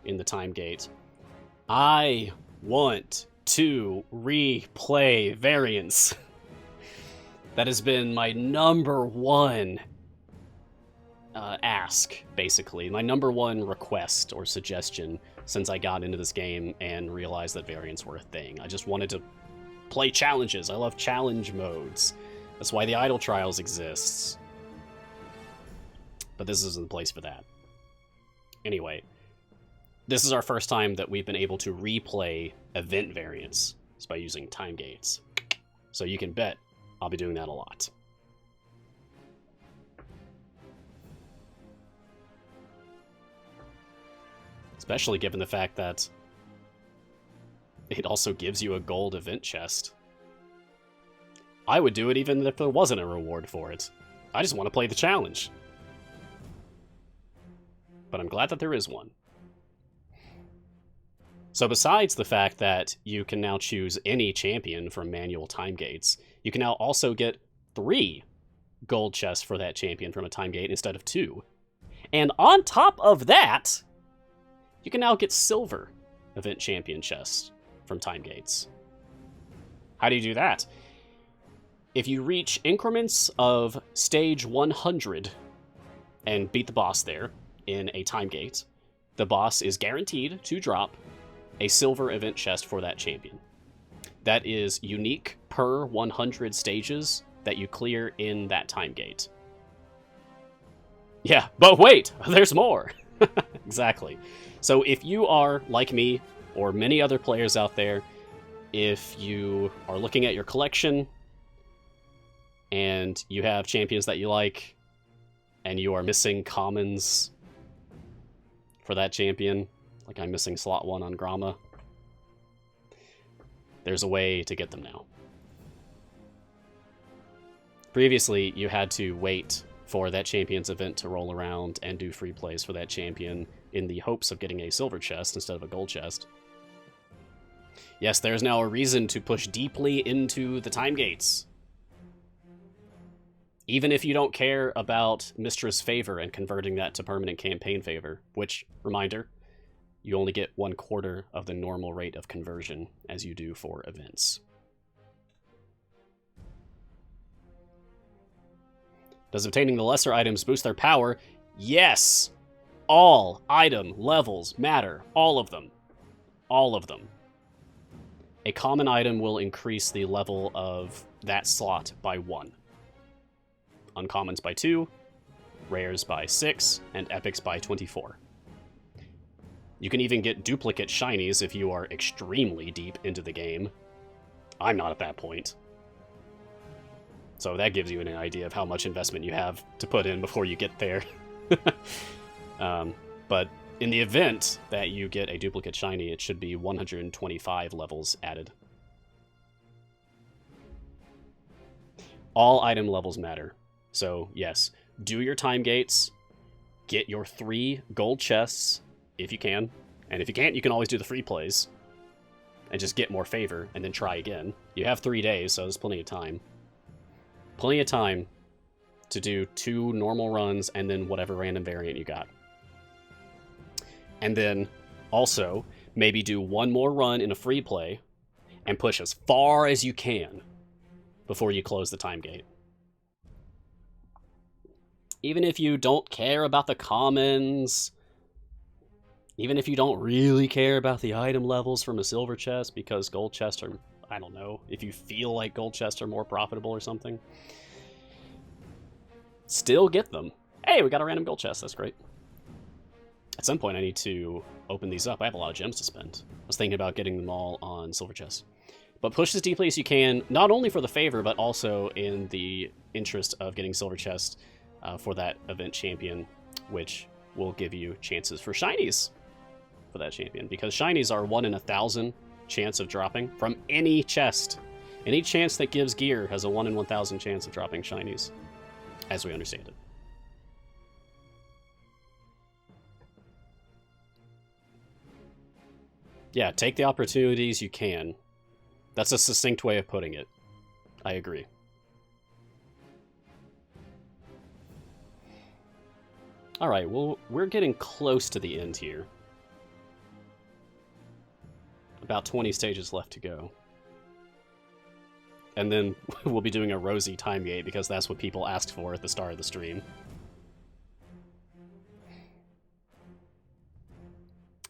in the time gate. I want to replay variants. That has been my number one ask, basically. My number one request or suggestion since I got into this game and realized that variants were a thing. I just wanted to play challenges. I love challenge modes. That's why the Idle Trials exists. But this isn't the place for that. Anyway, this is our first time that we've been able to replay event variants by using time gates. So you can bet I'll be doing that a lot. Especially given the fact that it also gives you a gold event chest. I would do it even if there wasn't a reward for it. I just want to play the challenge. But I'm glad that there is one. So besides the fact that you can now choose any champion from manual time gates, you can now also get 3 gold chests for that champion from a time gate instead of 2. And on top of that, you can now get silver event champion chests from time gates. How do you do that? If you reach increments of stage 100 and beat the boss there in a time gate, the boss is guaranteed to drop a silver event chest for that champion. That is unique per 100 stages that you clear in that time gate. Yeah, but wait, there's more. Exactly. So if you are, like me, or many other players out there, if you are looking at your collection and you have champions that you like and you are missing commons for that champion, like I'm missing slot 1 on Grama, there's a way to get them now. Previously, you had to wait for that champion's event to roll around and do free plays for that champion in the hopes of getting a silver chest instead of a gold chest. Yes, there's now a reason to push deeply into the time gates. Even if you don't care about Mistress Favor and converting that to permanent campaign favor, which, reminder, you only get 1/4 of the normal rate of conversion as you do for events. Does obtaining the lesser items boost their power? Yes! All item levels matter. All of them. All of them. A common item will increase the level of that slot by 1. Uncommons by 2, rares by 6, and epics by 24. You can even get duplicate shinies if you are extremely deep into the game. I'm not at that point. So that gives you an idea of how much investment you have to put in before you get there. But in the event that you get a duplicate shiny, it should be 125 levels added. All item levels matter. So yes, do your time gates, get your 3 gold chests if you can, and if you can't, you can always do the free plays and just get more favor and then try again. You have 3 days, so there's plenty of time. Plenty of time to do 2 normal runs and then whatever random variant you got. And then also maybe do 1 more run in a free play and push as far as you can before you close the time gate. Even if you don't care about the commons, even if you don't really care about the item levels from a silver chest because gold chests are, I don't know, if you feel like gold chests are more profitable or something, still get them. Hey, we got a random gold chest, that's great. At some point I need to open these up. I have a lot of gems to spend. I was thinking about getting them all on silver chests. But push as deeply as you can, not only for the favor, but also in the interest of getting silver chests for that event champion, which will give you chances for shinies for that champion. Because shinies are 1 in 1,000 chance of dropping from any chest. Any chance that gives gear has a 1 in 1,000 chance of dropping shinies, as we understand it. Yeah, take the opportunities you can. That's a succinct way of putting it. I agree. Alright, well, we're getting close to the end here. About 20 stages left to go. And then we'll be doing a rosy time gate because that's what people asked for at the start of the stream.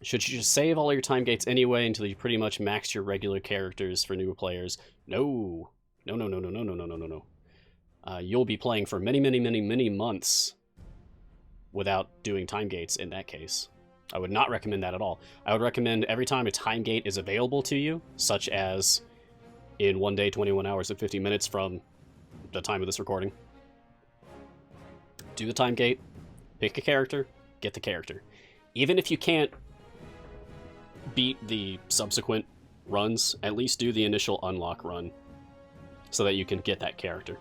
Should you just save all your time gates anyway until you pretty much maxed your regular characters for newer players? No. No, no, no, no, no, no, no, no, no, no. You'll be playing for many, many, many, many months without doing time gates in that case. I would not recommend that at all. I would recommend every time a time gate is available to you, such as in 1 day, 21 hours, and 50 minutes from the time of this recording, do the time gate, pick a character, get the character. Even if you can't beat the subsequent runs, at least do the initial unlock run so that you can get that character.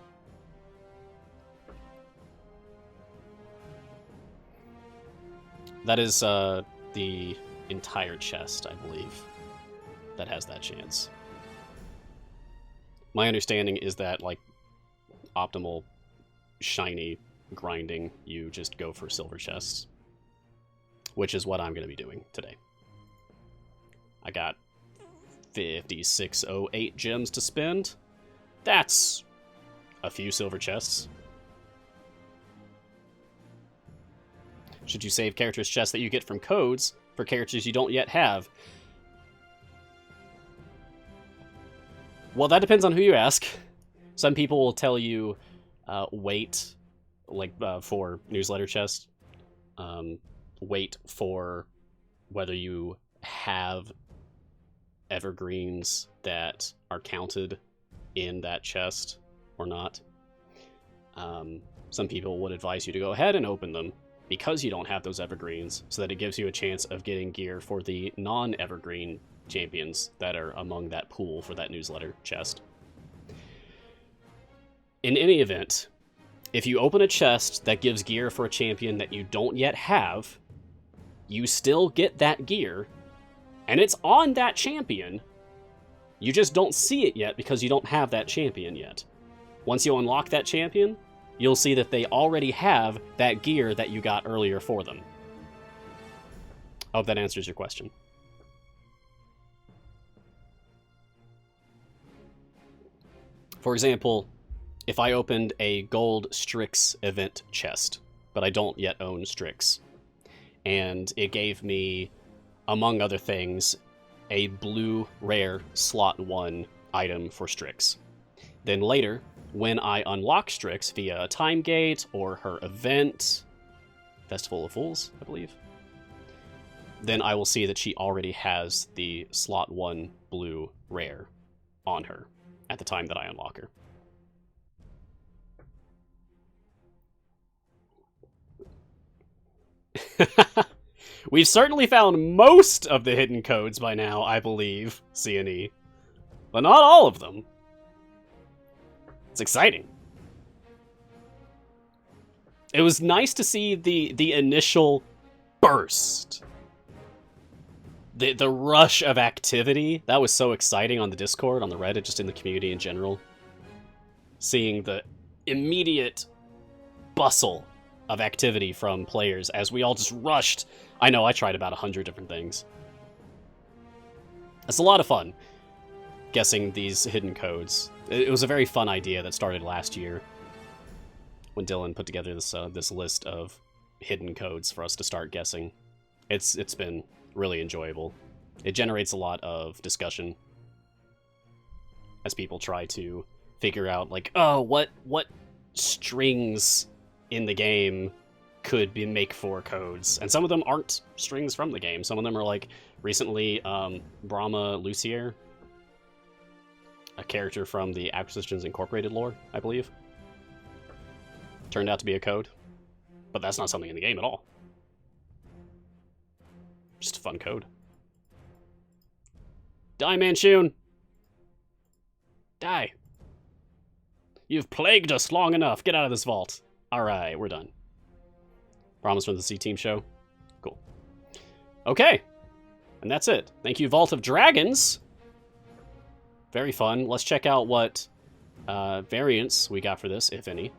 That is the entire chest, I believe, that has that chance. My understanding is that, like, optimal shiny grinding, you just go for silver chests, which is what I'm going to be doing today. I got 5608 gems to spend. That's a few silver chests. Should you save characters' chests that you get from codes for characters you don't yet have? Well, that depends on who you ask. Some people will tell you wait, like for newsletter chests. Wait for whether you have evergreens that are counted in that chest or not. Some people would advise you to go ahead and open them because you don't have those evergreens, so that it gives you a chance of getting gear for the non-evergreen champions that are among that pool for that newsletter chest. In any event, if you open a chest that gives gear for a champion that you don't yet have, you still get that gear, and it's on that champion. You just don't see it yet because you don't have that champion yet. Once you unlock that champion, you'll see that they already have that gear that you got earlier for them. I hope that answers your question. For example, if I opened a gold Strix event chest, but I don't yet own Strix, and it gave me, among other things, a blue rare slot 1 item for Strix. Then later, when I unlock Strix via a time gate or her event, Festival of Fools, I believe, then I will see that she already has the slot 1 blue rare on her at the time that I unlock her. We've certainly found most of the hidden codes by now, I believe, C&E. But not all of them. It's exciting. It was nice to see the initial burst. The rush of activity. That was so exciting on the Discord, on the Reddit, just in the community in general. Seeing the immediate bustle of activity from players as we all just rushed. I know, I tried about 100 different things. It's a lot of fun guessing these hidden codes. It was a very fun idea that started last year when Dylan put together this list of hidden codes for us to start guessing. It's been really enjoyable. It generates a lot of discussion as people try to figure out, like, oh, what strings in the game could make for codes. And some of them aren't strings from the game. Some of them are, like, recently Brahma Lucier, a character from the Acquisitions Incorporated lore, I believe, turned out to be a code. But that's not something in the game at all. Just a fun code. Die, Manchun! Die! You've plagued us long enough. Get out of this vault. Alright, we're done. Promise from the C-Team show? Cool. Okay. And that's it. Thank you, Vault of Dragons. Very fun. Let's check out what variants we got for this, if any.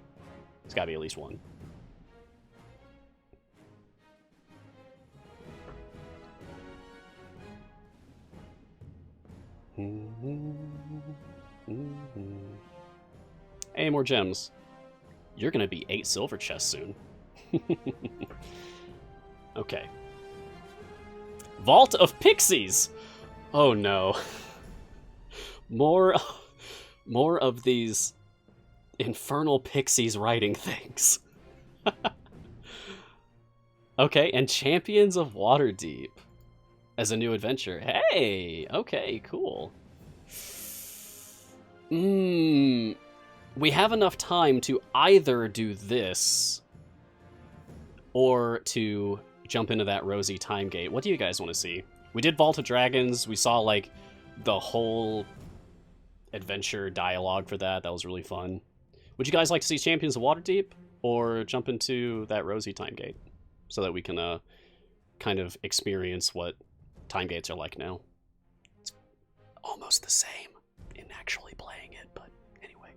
There's gotta be at least one. Hey, more gems. You're gonna be 8 silver chests soon. Okay. Vault of Pixies! Oh no. More of these infernal pixies writing things. Okay, and Champions of Waterdeep as a new adventure. Hey! Okay, cool. We have enough time to either do this or to jump into that rosy time gate. What do you guys want to see? We did Vault of Dragons. We saw, like, the whole adventure dialogue for that. That was really fun. Would you guys like to see Champions of Waterdeep or jump into that rosy time gate so that we can kind of experience what time gates are like now? It's almost the same in actually playing it, but anyway.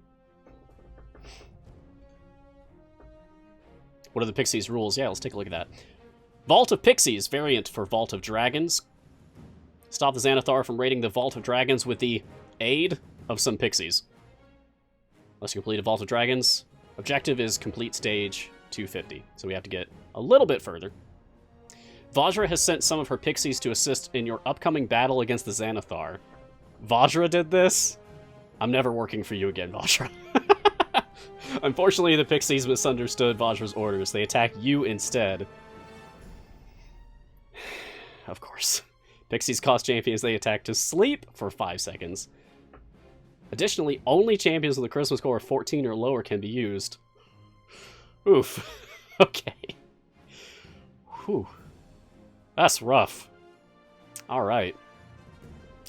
What are the Pixies rules? Yeah, let's take a look at that. Vault of Pixies, variant for Vault of Dragons. Stop the Xanathar from raiding the Vault of Dragons with the aid of some Pixies. Let's complete a Vault of Dragons. Objective is complete stage 250, so we have to get a little bit further. Vajra has sent some of her Pixies to assist in your upcoming battle against the Xanathar. Vajra did this? I'm never working for you again, Vajra. Unfortunately, the Pixies misunderstood Vajra's orders. They attack you instead. Of course. Pixies cost champions they attack to sleep for 5 seconds. Additionally, only champions with a charisma score of 14 or lower can be used. Oof. Okay. Whew. That's rough. Alright.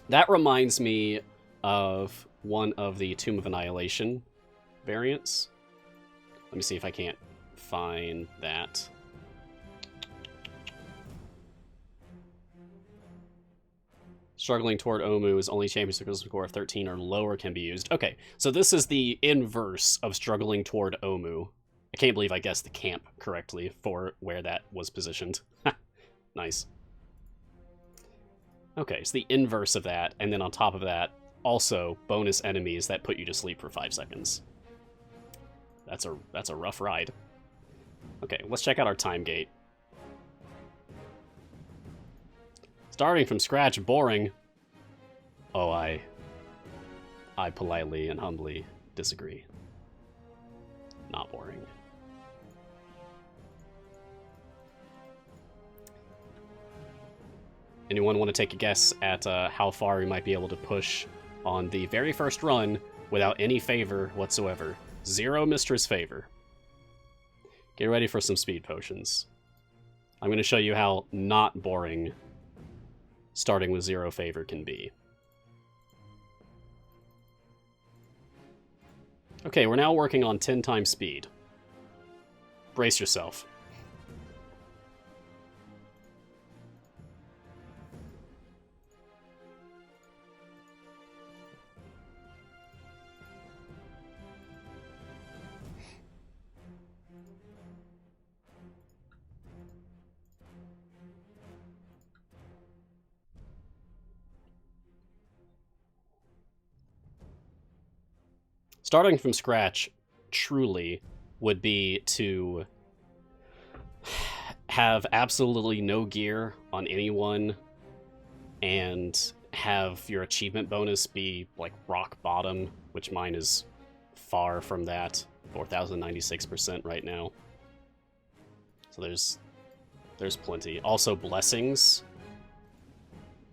That reminds me of one of the Tomb of Annihilation variants. Let me see if I can't find that. Struggling toward Omu is only champions with a score of 13 or lower can be used. Okay, so this is the inverse of struggling toward Omu. I can't believe I guessed the camp correctly for where that was positioned. Nice. Okay, so the inverse of that, and then on top of that, also bonus enemies that put you to sleep for 5 seconds. That's a rough ride. Okay, let's check out our time gate. Starting from scratch, boring. Oh, I politely and humbly disagree. Not boring. Anyone want to take a guess at how far we might be able to push on the very first run without any favor whatsoever? 0 Mistress favor. Get ready for some speed potions. I'm going to show you how not boring starting with 0 favor can be. Okay, we're now working on 10 times speed. Brace yourself. Starting from scratch, truly, would be to have absolutely no gear on anyone and have your achievement bonus be like rock bottom, which mine is far from that, 4,096% right now. So there's plenty. Also blessings.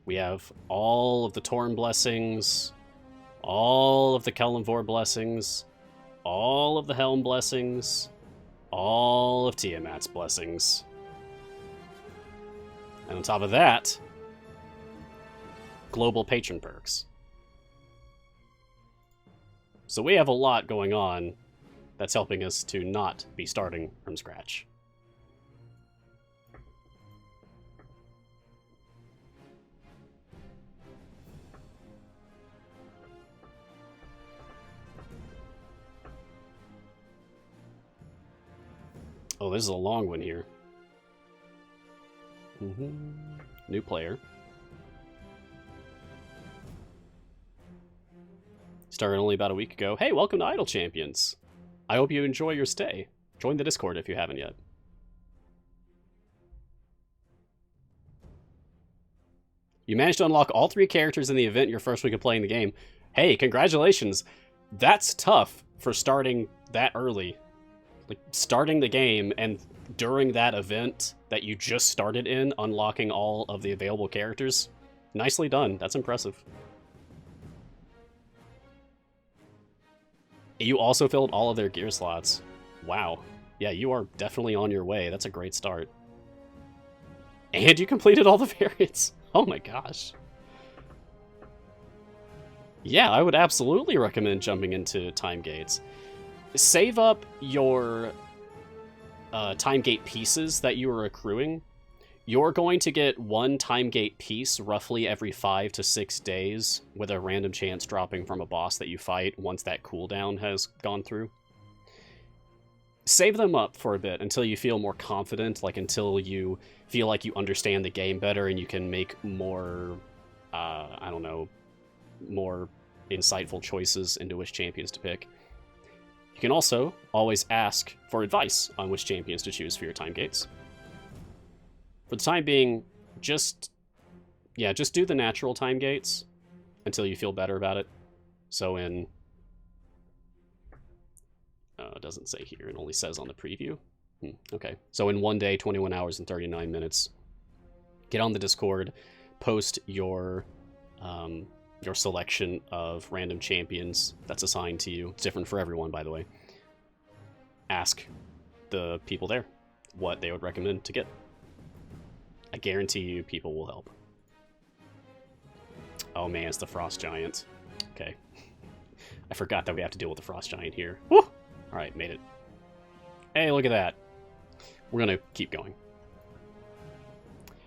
We have all of the Torn blessings, all of the Kellanvor blessings, all of the Helm blessings, all of Tiamat's blessings. And on top of that, global patron perks. So we have a lot going on that's helping us to not be starting from scratch. Oh, this is a long one here. New player. Started only about a week ago. Hey, welcome to Idle Champions. I hope you enjoy your stay. Join the Discord if you haven't yet. You managed to unlock all 3 characters in the event your first week of playing the game. Hey, congratulations. That's tough for starting that early. Like, starting the game and during that event that you just started in, unlocking all of the available characters. Nicely done. That's impressive. You also filled all of their gear slots. Wow. Yeah, you are definitely on your way. That's a great start. And you completed all the variants. Oh my gosh. Yeah, I would absolutely recommend jumping into time gates. Save up your time gate pieces that you are accruing. You're going to get 1 time gate piece roughly every 5 to 6 days, with a random chance dropping from a boss that you fight once that cooldown has gone through. Save them up for a bit until you feel more confident, like until you feel like you understand the game better and you can make more, I don't know, more insightful choices into which champions to pick. You can also always ask for advice on which champions to choose for your time gates. For the time being, just do the natural time gates until you feel better about it. So in... it doesn't say here, it only says on the preview. Okay, so in 1 day, 21 hours and 39 minutes, get on the Discord, post your selection of random champions that's assigned to you. It's different for everyone, by the way. Ask the people there what they would recommend to get. I guarantee you people will help. Oh man, it's the Frost Giant. Okay. I forgot that we have to deal with the Frost Giant here. Woo! Alright, made it. Hey, look at that. We're gonna keep going.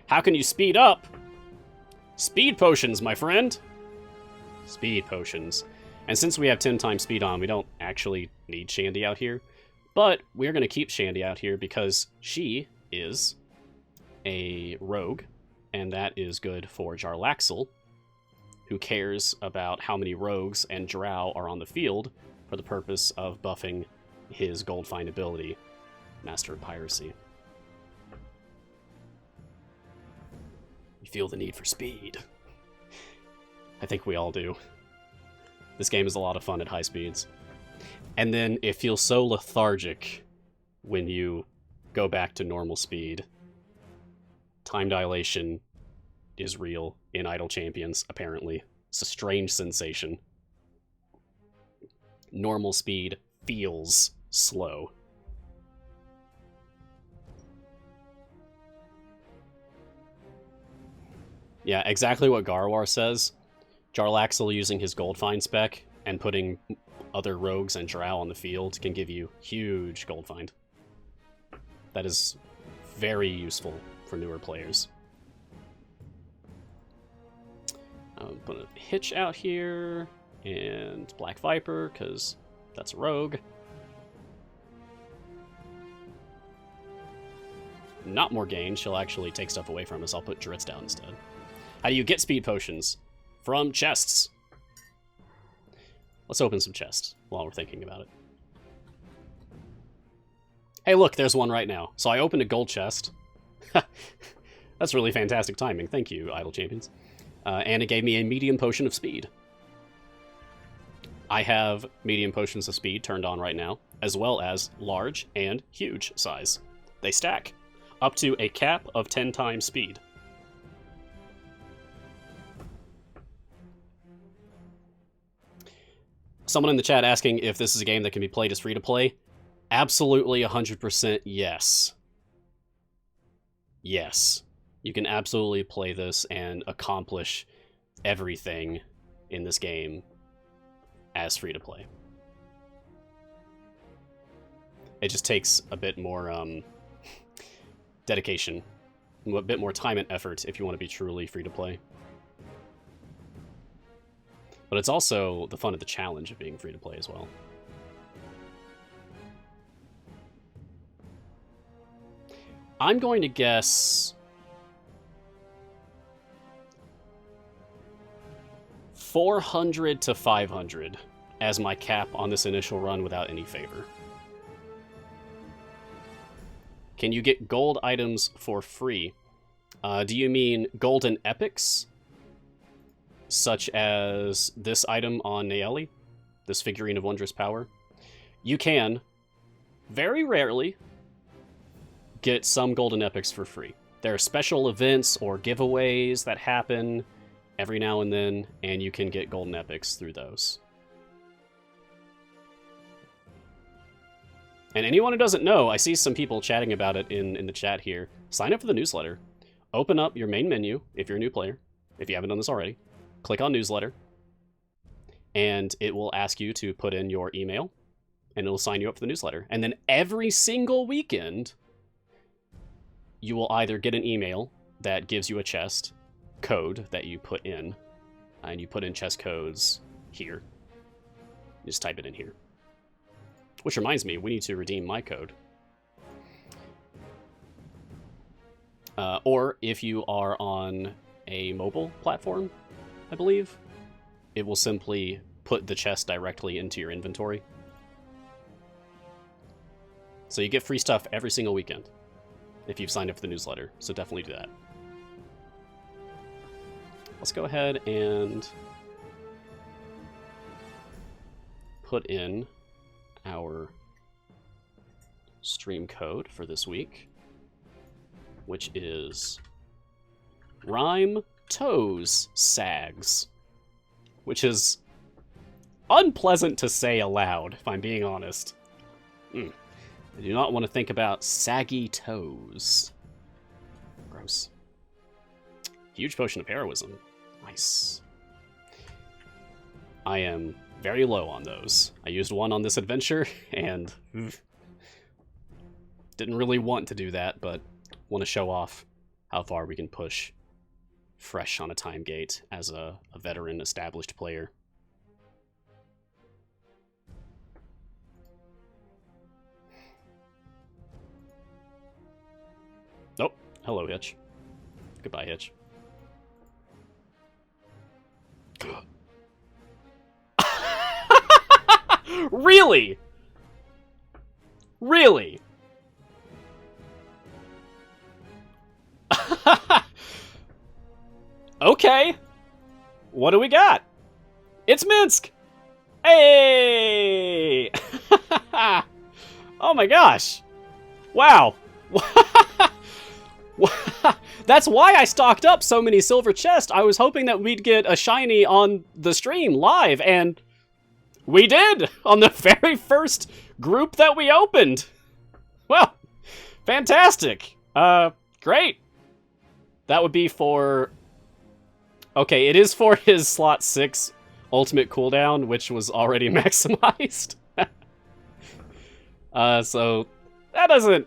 How can you speed up? Speed potions, my friend! Speed potions. And since we have 10 times speed on, we don't actually need Shandy out here. But we're going to keep Shandy out here because she is a rogue, and that is good for Jarlaxle, who cares about how many rogues and drow are on the field for the purpose of buffing his gold find ability, Master of Piracy. You feel the need for speed. I think we all do. This game is a lot of fun at high speeds. And then it feels so lethargic when you go back to normal speed. Time dilation is real in Idle Champions, apparently. It's a strange sensation. Normal speed feels slow. Yeah, exactly what Garwar says. Jarlaxle using his gold find spec and putting other rogues and drow on the field can give you huge gold find. That is very useful for newer players. I'm gonna Hitch out here and Black Viper because that's a rogue. Not more gain. She'll actually take stuff away from us. I'll put Dritz down instead. How do you get speed potions? From chests. Let's open some chests while we're thinking about it. Hey, look, there's one right now. So I opened a gold chest. That's really fantastic timing. Thank you, Idle Champions. And it gave me a medium potion of speed. I have medium potions of speed turned on right now, as well as large and huge size. They stack up to a cap of 10 times speed. Someone in the chat asking if this is a game that can be played as free-to-play. Absolutely 100% yes. Yes. You can absolutely play this and accomplish everything in this game as free-to-play. It just takes a bit more dedication, a bit more time and effort if you want to be truly free-to-play. But it's also the fun of the challenge of being free-to-play as well. I'm going to guess 400 to 500 as my cap on this initial run without any favor. Can you get gold items for free? Do you mean golden epics? Such as this item on Naeli, this figurine of wondrous power. You can, very rarely, get some golden epics for free. There are special events or giveaways that happen every now and then, and you can get golden epics through those. And anyone who doesn't know, I see some people chatting about it in the chat here. Sign up for the newsletter. Open up your main menu if you're a new player, if you haven't done this already. Click on newsletter, and it will ask you to put in your email, and it'll sign you up for the newsletter. And then every single weekend, you will either get an email that gives you a chest code that you put in, and you put in chest codes here. You just type it in here. Which reminds me, we need to redeem my code. Or if you are on a mobile platform, I believe, it will simply put the chest directly into your inventory. So you get free stuff every single weekend if you've signed up for the newsletter, so definitely do that. Let's go ahead and put in our stream code for this week, which is Rhyme toes sags, which is unpleasant to say aloud, if I'm being honest. I do not want to think about saggy toes. Gross. Huge potion of heroism. Nice. I am very low on those. I used one on this adventure, and didn't really want to do that, but want to show off how far we can push fresh on a time gate as a veteran, established player. Oh, hello, Hitch. Goodbye, Hitch. Really? Really? Okay. What do we got? It's Minsk! Hey! Oh my gosh. Wow. That's why I stocked up so many silver chests. I was hoping that we'd get a shiny on the stream live, and we did on the very first group that we opened. Well, fantastic. Great. That would be for... Okay, it is for his slot 6 ultimate cooldown, which was already maximized. So that doesn't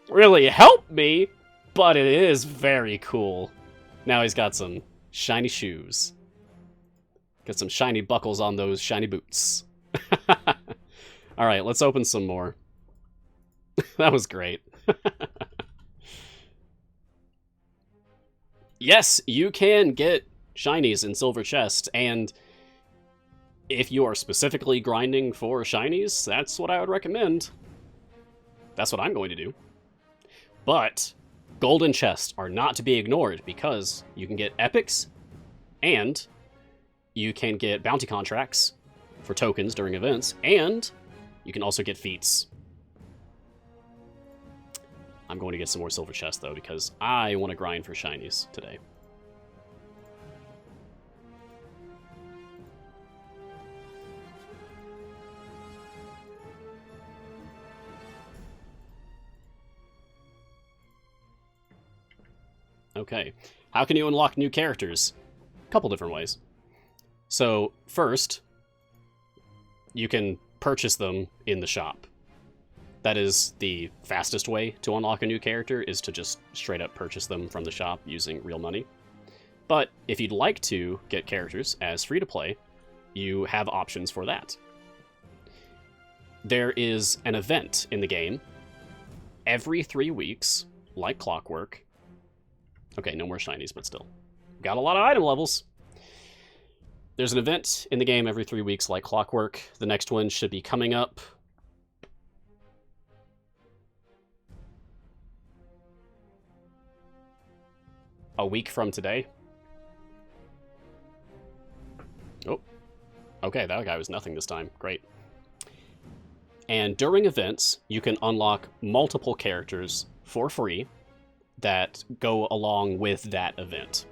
really help me, but it is very cool. Now he's got some shiny shoes. Got some shiny buckles on those shiny boots. Alright, let's open some more. That was great. Yes, you can get shinies in silver chests, and if you are specifically grinding for shinies, that's what I would recommend. That's what I'm going to do. But golden chests are not to be ignored, because you can get epics, and you can get bounty contracts for tokens during events, and you can also get feats. I'm going to get some more silver chests, though, because I want to grind for shinies today. Okay, how can you unlock new characters? A couple different ways. So, first, you can purchase them in the shop. That is the fastest way to unlock a new character, is to just straight up purchase them from the shop using real money. But if you'd like to get characters as free-to-play, you have options for that. There is an event in the game every 3 weeks, like clockwork. Okay, no more shinies, but still. Got a lot of item levels. There's an event in the game every 3 weeks like clockwork. The next one should be coming up a week from today. Oh, okay, that guy was nothing this time. Great. And during events, you can unlock multiple characters for free that go along with that event.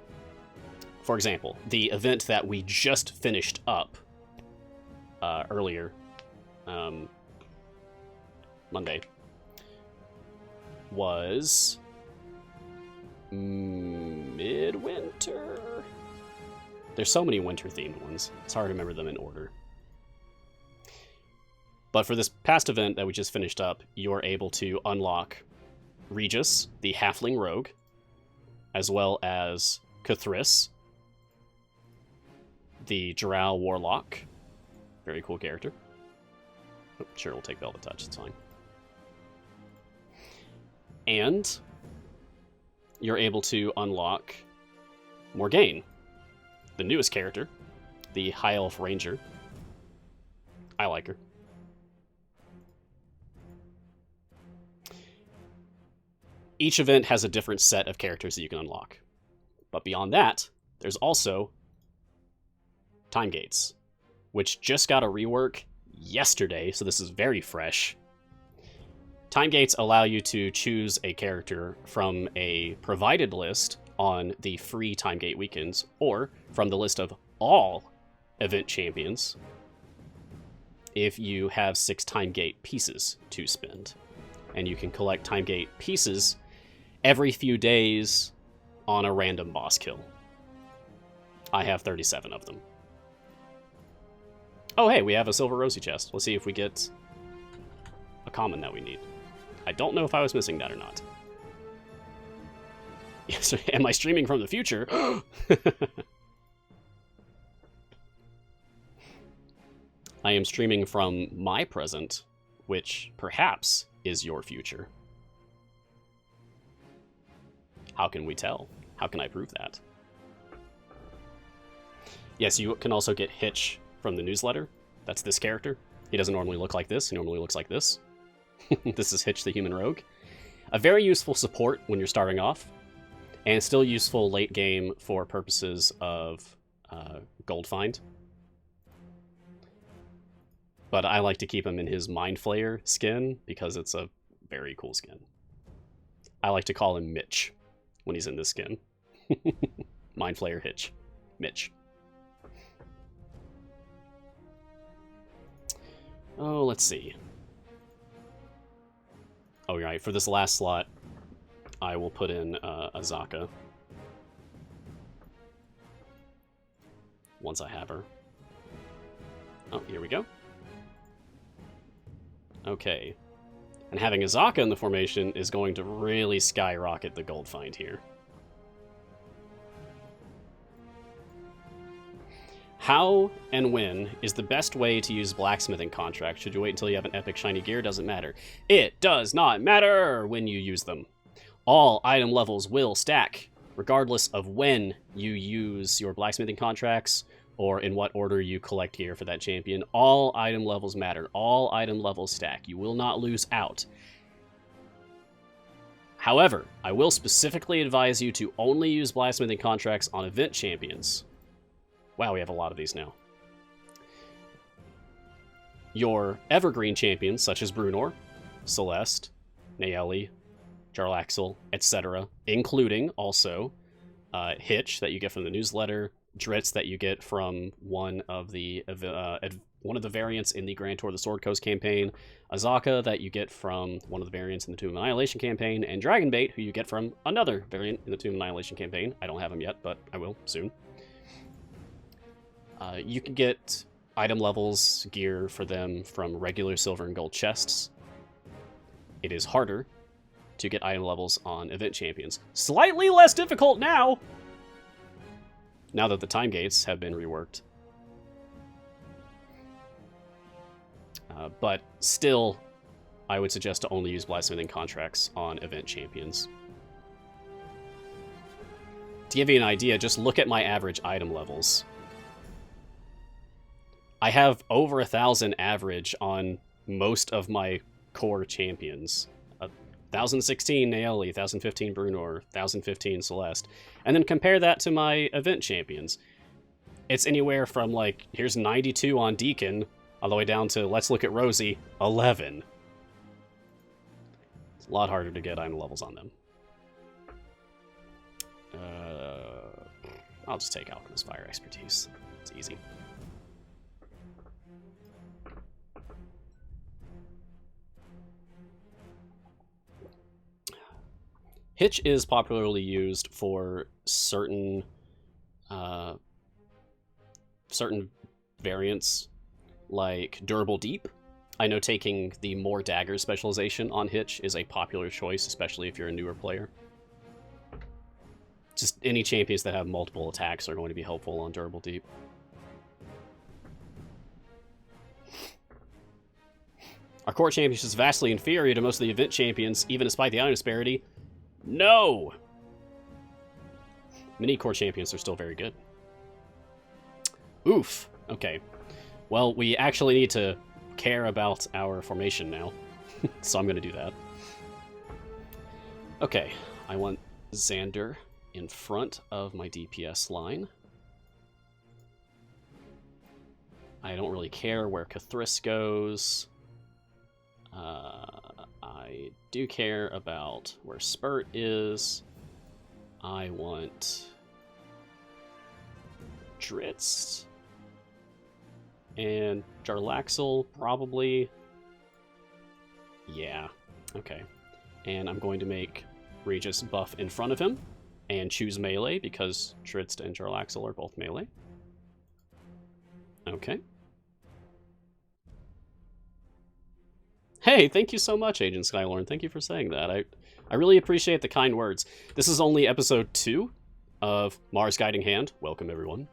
For example, the event that we just finished up earlier, Monday, was Midwinter. There's so many winter-themed ones. It's hard to remember them in order. But for this past event that we just finished up, you are able to unlock Regis, the Halfling Rogue, as well as Cathris, the Drow Warlock. Very cool character. Oh, sure, we'll take Velvet Touch, it's fine. And you're able to unlock Morgaine, the newest character, the High Elf Ranger. I like her. Each event has a different set of characters that you can unlock. But beyond that, there's also time gates, which just got a rework yesterday, so this is very fresh. Time gates allow you to choose a character from a provided list on the free time gate weekends, or from the list of all event champions if you have 6 time gate pieces to spend. And you can collect time gate pieces every few days on a random boss kill. I have 37 of them. Oh, hey, we have a silver rosy chest. Let's see if we get a common that we need. I don't know if I was missing that or not. Yes, am I streaming from the future? I am streaming from my present, which perhaps is your future. How can we tell? How can I prove that? Yes, you can also get Hitch from the newsletter. That's this character. He doesn't normally look like this. He normally looks like this. This is Hitch the Human Rogue. A very useful support when you're starting off, and still useful late game for purposes of gold find. But I like to keep him in his Mind Flayer skin because it's a very cool skin. I like to call him Mitch when he's in this skin. Mind Flayer Hitch. Mitch. Oh, let's see. Oh, you're right. For this last slot, I will put in Azaka. Once I have her. Oh, here we go. Okay. And having Azaka in the formation is going to really skyrocket the gold find here. How and when is the best way to use blacksmithing contracts? Should you wait until you have an epic shiny gear? Doesn't matter. It does not matter when you use them. All item levels will stack, regardless of when you use your blacksmithing contracts or in what order you collect gear for that champion. All item levels matter. All item levels stack. You will not lose out. However, I will specifically advise you to only use blacksmithing contracts on event champions. Wow, we have a lot of these now. Your evergreen champions, such as Brunor, Celeste, Naeli, Jarlaxle, etc., including also Hitch that you get from the newsletter, Dritz that you get from one of the variants in the Grand Tour of the Sword Coast campaign, Azaka that you get from one of the variants in the Tomb of Annihilation campaign, and Dragonbait, who you get from another variant in the Tomb of Annihilation campaign. I don't have him yet, but I will soon. You can get item levels, gear for them from regular silver and gold chests. It is harder to get item levels on event champions. Slightly less difficult now! Now that the time gates have been reworked. But still, I would suggest to only use blacksmithing contracts on event champions. To give you an idea, just look at my average item levels. I have over 1,000 average on most of my core champions. 1,016 Naeli, 1,015 Brunor, 1,015 Celeste. And then compare that to my event champions. It's anywhere from, like, here's 92 on Deacon, all the way down to, let's look at Rosie, 11. It's a lot harder to get item levels on them. I'll just take Alchemist Fire Expertise. It's easy. Hitch is popularly used for certain variants, like Durable Deep. I know taking the more dagger specialization on Hitch is a popular choice, especially if you're a newer player. Just any champions that have multiple attacks are going to be helpful on Durable Deep. Our core championship is vastly inferior to most of the event champions, even despite the item disparity. No! Mini core champions are still very good. Oof. Okay. Well, we actually need to care about our formation now. So I'm going to do that. Okay. I want Xander in front of my DPS line. I don't really care where Cathris goes. I do care about where Spurt is. I want Dritz and Jarlaxle, probably. Yeah, okay. And I'm going to make Regis buff in front of him and choose melee because Dritz and Jarlaxle are both melee. Okay. Hey, thank you so much, Agent Skylorn. Thank you for saying that. I really appreciate the kind words. This is only episode 2 of Mars Guiding Hand. Welcome, everyone.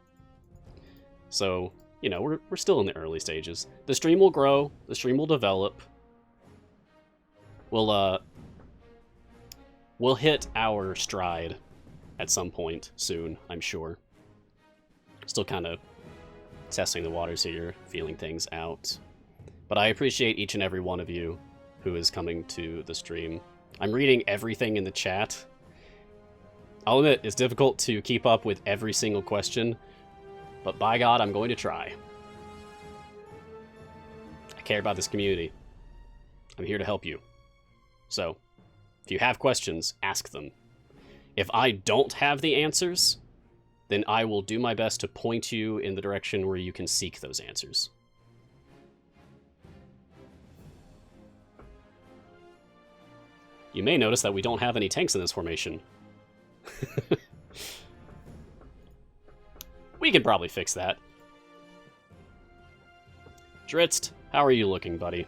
So, you know, we're still in the early stages. The stream will grow. The stream will develop. We'll hit our stride at some point soon, I'm sure. Still kind of testing the waters here, feeling things out. But I appreciate each and every one of you who is coming to the stream. I'm reading everything in the chat. I'll admit, it's difficult to keep up with every single question, but by God, I'm going to try. I care about this community. I'm here to help you. So, if you have questions, ask them. If I don't have the answers, then I will do my best to point you in the direction where you can seek those answers. You may notice that we don't have any tanks in this formation. We can probably fix that. Dritz, how are you looking, buddy?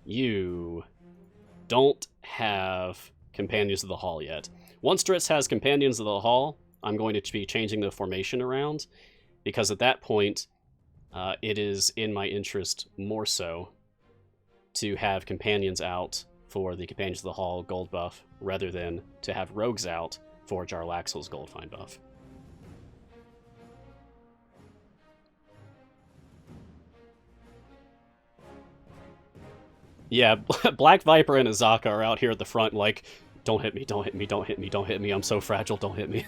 You don't have Companions of the Hall yet. Once Dritz has Companions of the Hall, I'm going to be changing the formation around, because at that point, it is in my interest more so to have Companions out for the Companions of the Hall gold buff, rather than to have Rogues out for Jarlaxle's gold find buff. Yeah, Black Viper and Azaka are out here at the front like, don't hit me, don't hit me, don't hit me, don't hit me, I'm so fragile, don't hit me.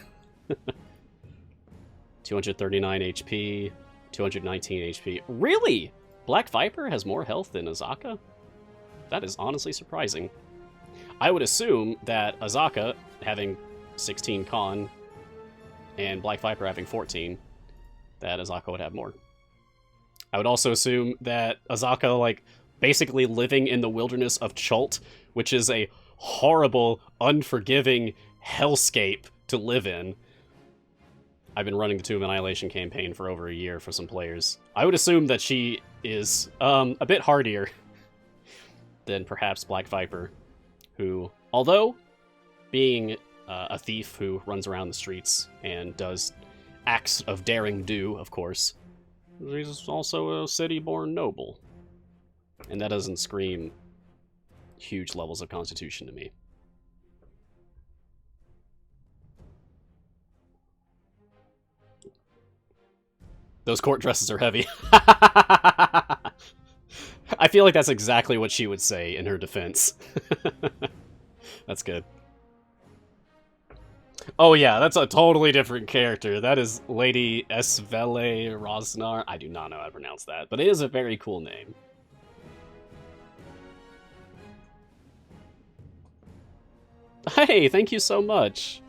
239 HP, 219 HP. Really? Black Viper has more health than Azaka? That is honestly surprising. I would assume that Azaka, having 16 con, and Black Viper having 14, that Azaka would have more. I would also assume that Azaka, like, basically living in the wilderness of Chult, which is a horrible, unforgiving hellscape to live in. I've been running the Tomb of Annihilation campaign for over a year for some players. I would assume that she is a bit hardier than perhaps Black Viper, who, although being a thief who runs around the streets and does acts of daring do, of course, he's also a city-born noble. And that doesn't scream huge levels of constitution to me. Those court dresses are heavy. I feel like that's exactly what she would say in her defense. That's good. Oh yeah, that's a totally different character. That is Lady Esvele Rosnar. I do not know how to pronounce that, but it is a very cool name. Hey, thank you so much.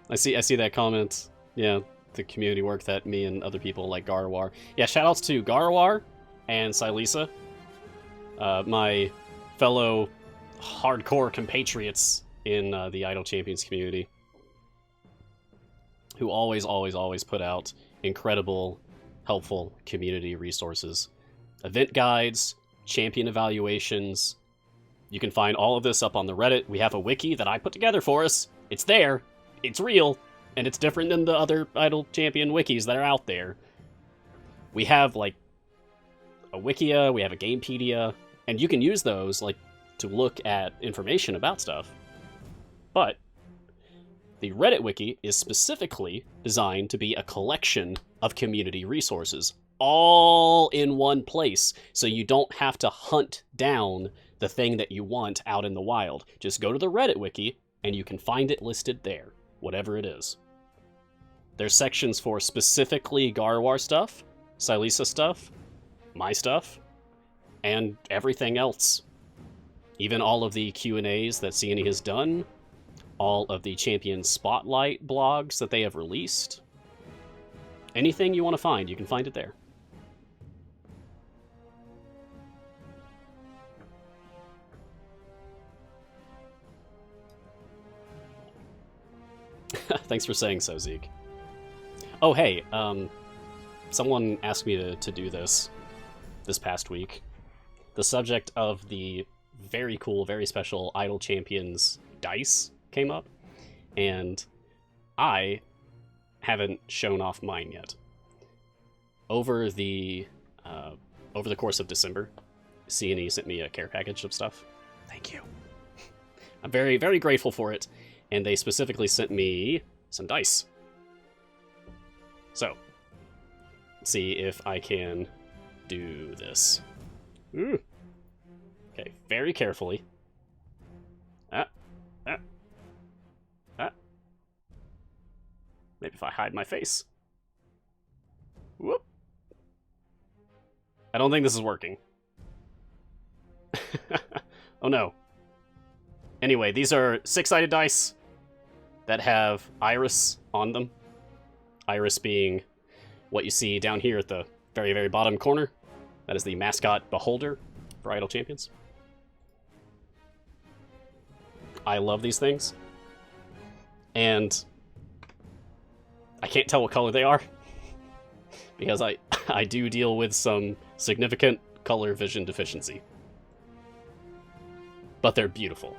I see that comment. Yeah, the community work that me and other people like Garwar. Yeah, shoutouts to Garwar and Silisa, my fellow hardcore compatriots in the Idle Champions community, who always put out incredible, helpful community resources. Event guides, champion evaluations. You can find all of this up on the Reddit. We have a wiki that I put together for us. It's there. It's real. And it's different than the other Idle Champion wikis that are out there. We have, like, a Wikia, we have a Gamepedia, and you can use those, like, to look at information about stuff. But the Reddit wiki is specifically designed to be a collection of community resources, all in one place, so you don't have to hunt down the thing that you want out in the wild. Just go to the Reddit wiki, and you can find it listed there, whatever it is. There's sections for specifically Garwar stuff, Silisa stuff, my stuff, and everything else. Even all of the Q&As that Sienna has done, all of the champion spotlight blogs that they have released. Anything you want to find, you can find it there. Thanks for saying so, Zeke. Oh, hey, someone asked me to do this past week. The subject of the very cool, very special Idle Champions dice came up, and I haven't shown off mine yet. Over the course of December, C&E sent me a care package of stuff. Thank you. I'm very, very grateful for it, and they specifically sent me some dice. So, let's see if I can do this. Ooh. Okay, very carefully. Maybe if I hide my face. Whoop. I don't think this is working. Oh no. Anyway, these are 6-sided dice that have iris on them. Iris being what you see down here at the very, very bottom corner. That is the mascot beholder for Idle Champions. I love these things. And I can't tell what color they are because I do deal with some significant color vision deficiency. But they're beautiful,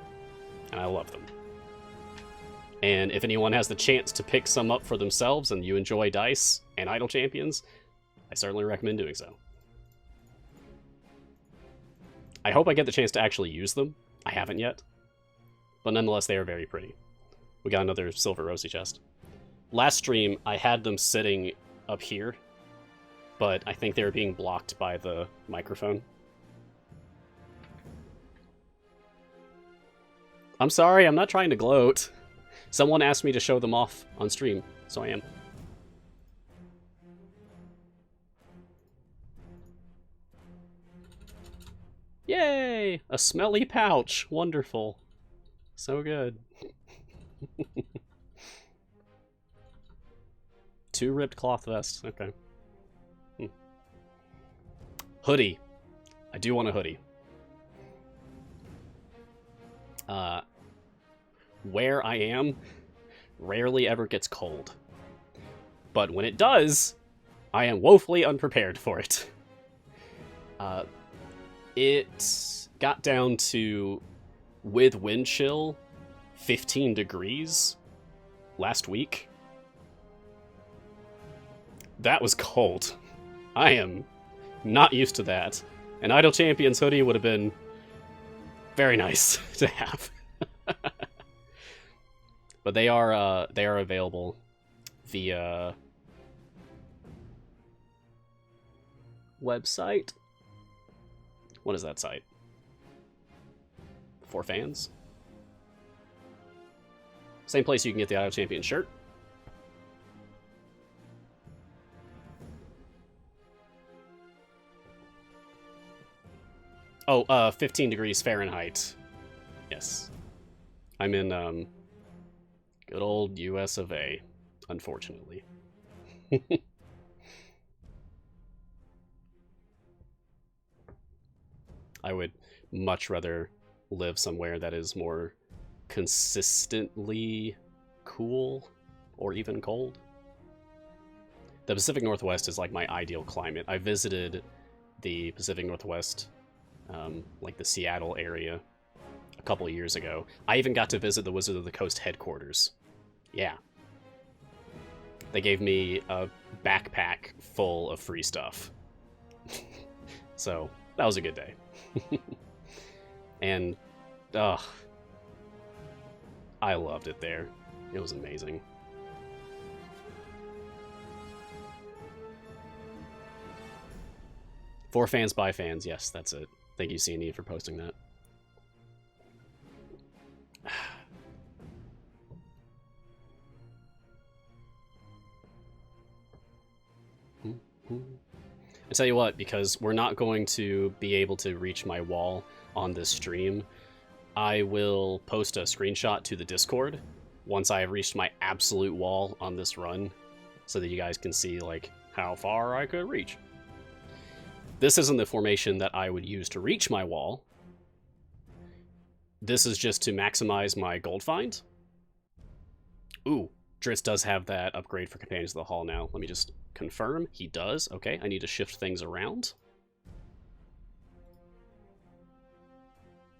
and I love them. And if anyone has the chance to pick some up for themselves and you enjoy dice and Idle Champions, I certainly recommend doing so. I hope I get the chance to actually use them. I haven't yet. But nonetheless, they are very pretty. We got another silver rosy chest. Last stream, I had them sitting up here, but I think they were being blocked by the microphone. I'm sorry, I'm not trying to gloat. Someone asked me to show them off on stream, so I am. Yay! A smelly pouch. Wonderful. So good. 2 ripped cloth vests. Okay. Hoodie. I do want a hoodie. Where I am rarely ever gets cold. But when it does, I am woefully unprepared for it. It got down to, with wind chill, 15 degrees last week. That was cold. I am not used to that. An Idle Champions hoodie would have been very nice to have. But they are available via website. What is that site? For fans? Same place you can get the Idle Champion shirt. Oh, 15 degrees Fahrenheit. Yes. I'm in, good old US of A, unfortunately. I would much rather live somewhere that is more consistently cool or even cold. The Pacific Northwest is like my ideal climate. I visited the Pacific Northwest, like the Seattle area, a couple of years ago. I even got to visit the Wizard of the Coast headquarters. Yeah. They gave me a backpack full of free stuff. So, that was a good day. And, I loved it there. It was amazing. For fans by fans, yes, that's it. Thank you, C&E, for posting that. I tell you what, because we're not going to be able to reach my wall on this stream, I will post a screenshot to the Discord once I have reached my absolute wall on this run, so that you guys can see like how far I could reach. This isn't the formation that I would use to reach my wall. This is just to maximize my gold find. Ooh, Dritz does have that upgrade for Companions of the Hall now. Let me just confirm. He does. Okay, I need to shift things around.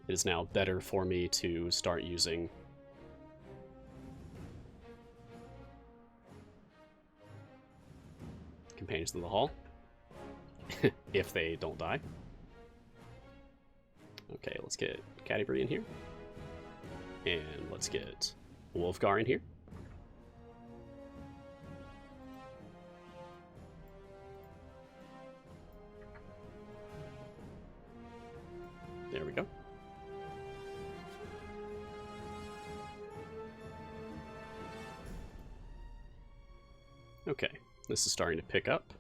It is now better for me to start using Companions of the Hall. If they don't die. Okay, let's get Cadbury in here. And let's get Wolfgar in here. There we go. Okay, this is starting to pick up.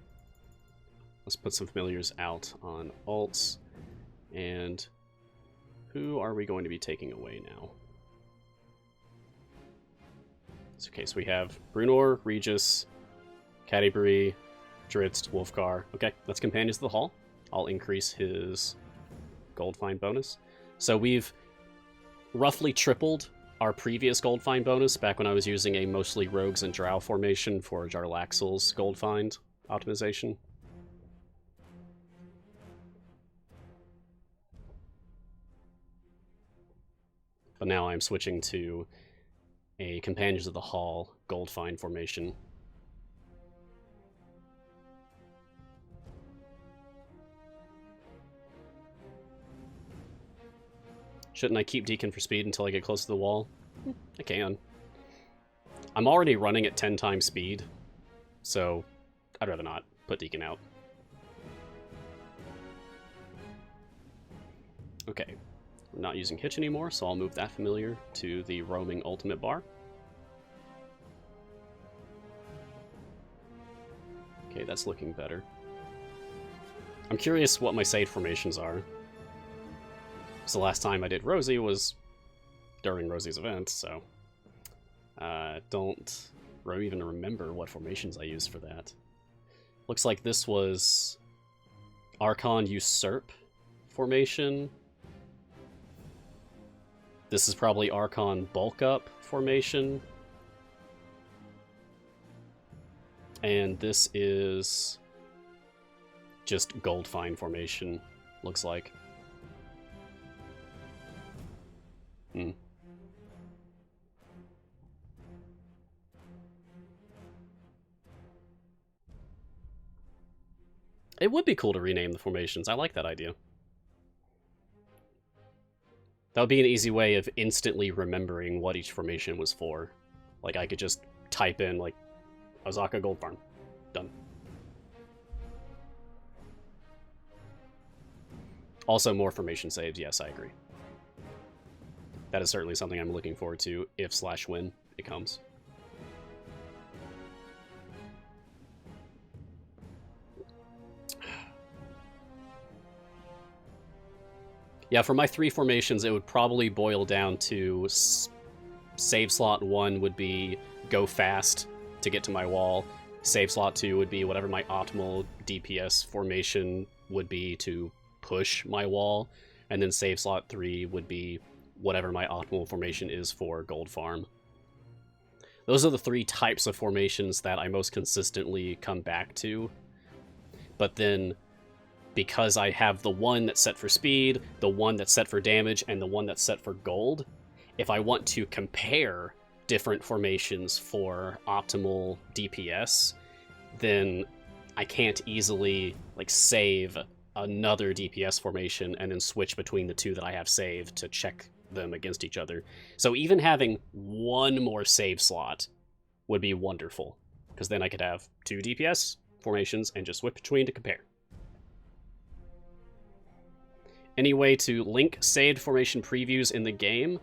Let's put some familiars out on alts. And who are we going to be taking away now? Okay, so we have Brunor, Regis, Cadbury, Dritz, Wolfgar. Okay, that's Companions of the Hall. I'll increase his gold find bonus. So we've roughly tripled our previous gold find bonus back when I was using a mostly rogues and drow formation for Jarlaxle's gold find optimization. But now I'm switching to a Companions of the Hall gold find formation. Shouldn't I keep Deacon for speed until I get close to the wall? I can. I'm already running at 10 times speed, so I'd rather not put Deacon out. Okay, we're not using Hitch anymore, so I'll move that familiar to the roaming ultimate bar. Okay, that's looking better. I'm curious what my save formations are. So the last time I did Rosie was during Rosie's event, so don't even remember what formations I used for that. Looks like this was Archon Usurp formation. This is probably Archon Bulk Up formation. And this is just Gold Find formation, looks like. It would be cool to rename the formations. I like that idea. That would be an easy way of instantly remembering what each formation was for. Like, I could just type in, like, Azaka Gold Farm. Done. Also, more formation saves. Yes, I agree. That is certainly something I'm looking forward to if/when it comes. Yeah, for my 3 formations, it would probably boil down to save slot 1 would be go fast to get to my wall. Save slot 2 would be whatever my optimal DPS formation would be to push my wall. And then save slot 3 would be whatever my optimal formation is for gold farm. Those are the 3 types of formations that I most consistently come back to. But then, because I have the one that's set for speed, the one that's set for damage, and the one that's set for gold, if I want to compare different formations for optimal DPS, then I can't easily like save another DPS formation and then switch between the 2 that I have saved to check them against each other. So even having one more save slot would be wonderful, because then I could have 2 DPS formations and just switch between to compare. Any way to link saved formation previews in the game?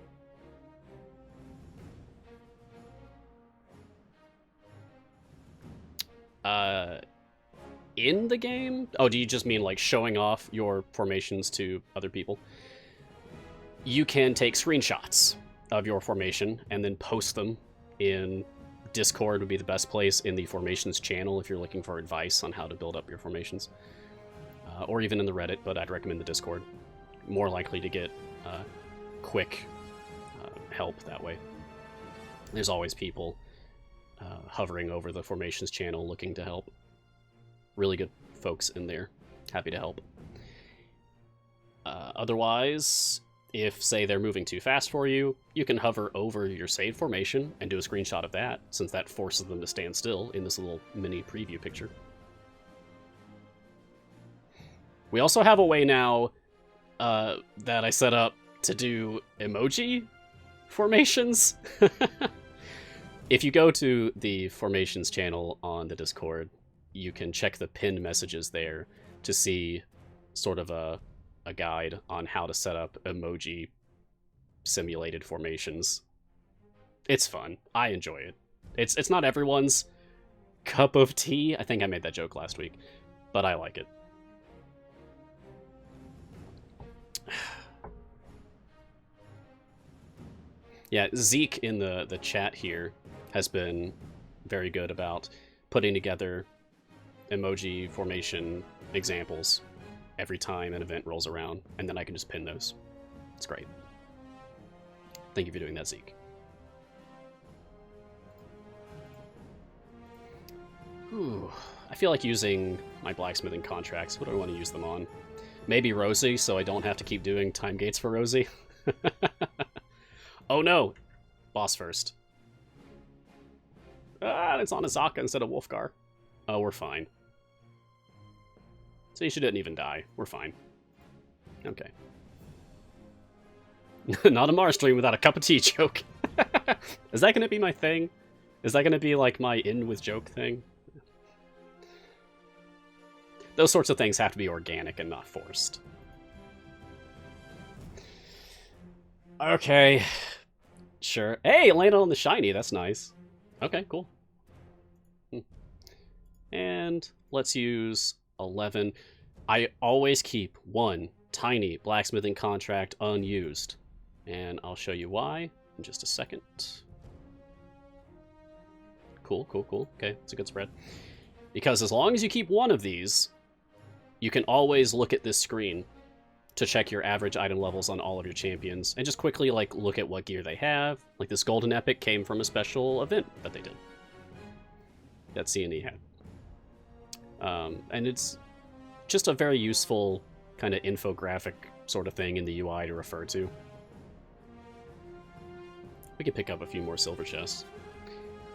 In the game? Oh, do you just mean like showing off your formations to other people? you can take screenshots of your formation and then post them in Discord. Would be the best place, in the formations channel if you're looking for advice on how to build up your formations, or even in the Reddit, but I'd recommend the Discord. More likely to get quick help that way. There's always people hovering over the formations channel looking to help. Really good folks in there, happy to help. Otherwise, if, say, they're moving too fast for you, you can hover over your saved formation and do a screenshot of that, since that forces them to stand still in this little mini preview picture. We also have a way now that I set up to do emoji formations. If you go to the formations channel on the Discord, you can check the pinned messages there to see sort of a guide on how to set up emoji simulated formations. It's fun. I enjoy it. It's not everyone's cup of tea. I think I made that joke last week, but I like it. Yeah, Zeke in the chat here has been very good about putting together emoji formation examples every time an event rolls around, and then I can just pin those. It's great. Thank you for doing that, Zeke. Whew. I feel like using my blacksmithing contracts. What do I want to use them on? Maybe Rosie, so I don't have to keep doing time gates for Rosie. Oh no! Boss first. Ah, it's on Azaka instead of Wolfgar. Oh, we're fine. So she didn't even die. We're fine. Okay. Not a Mars stream without a cup of tea joke. Is that going to be my thing? Is that going to be like my in with joke thing? Those sorts of things have to be organic and not forced. Okay. Sure. Hey, it landed on the shiny. That's nice. Okay, cool. And let's use 11. I always keep one tiny blacksmithing contract unused. And I'll show you why in just a second. Cool, cool, cool. Okay, it's a good spread. Because as long as you keep one of these, you can always look at this screen to check your average item levels on all of your champions, and just quickly look at what gear they have. Like this golden epic came from a special event that they did, that C&E had. And it's just a very useful kind of infographic sort of thing in the UI to refer to. We can pick up a few more silver chests.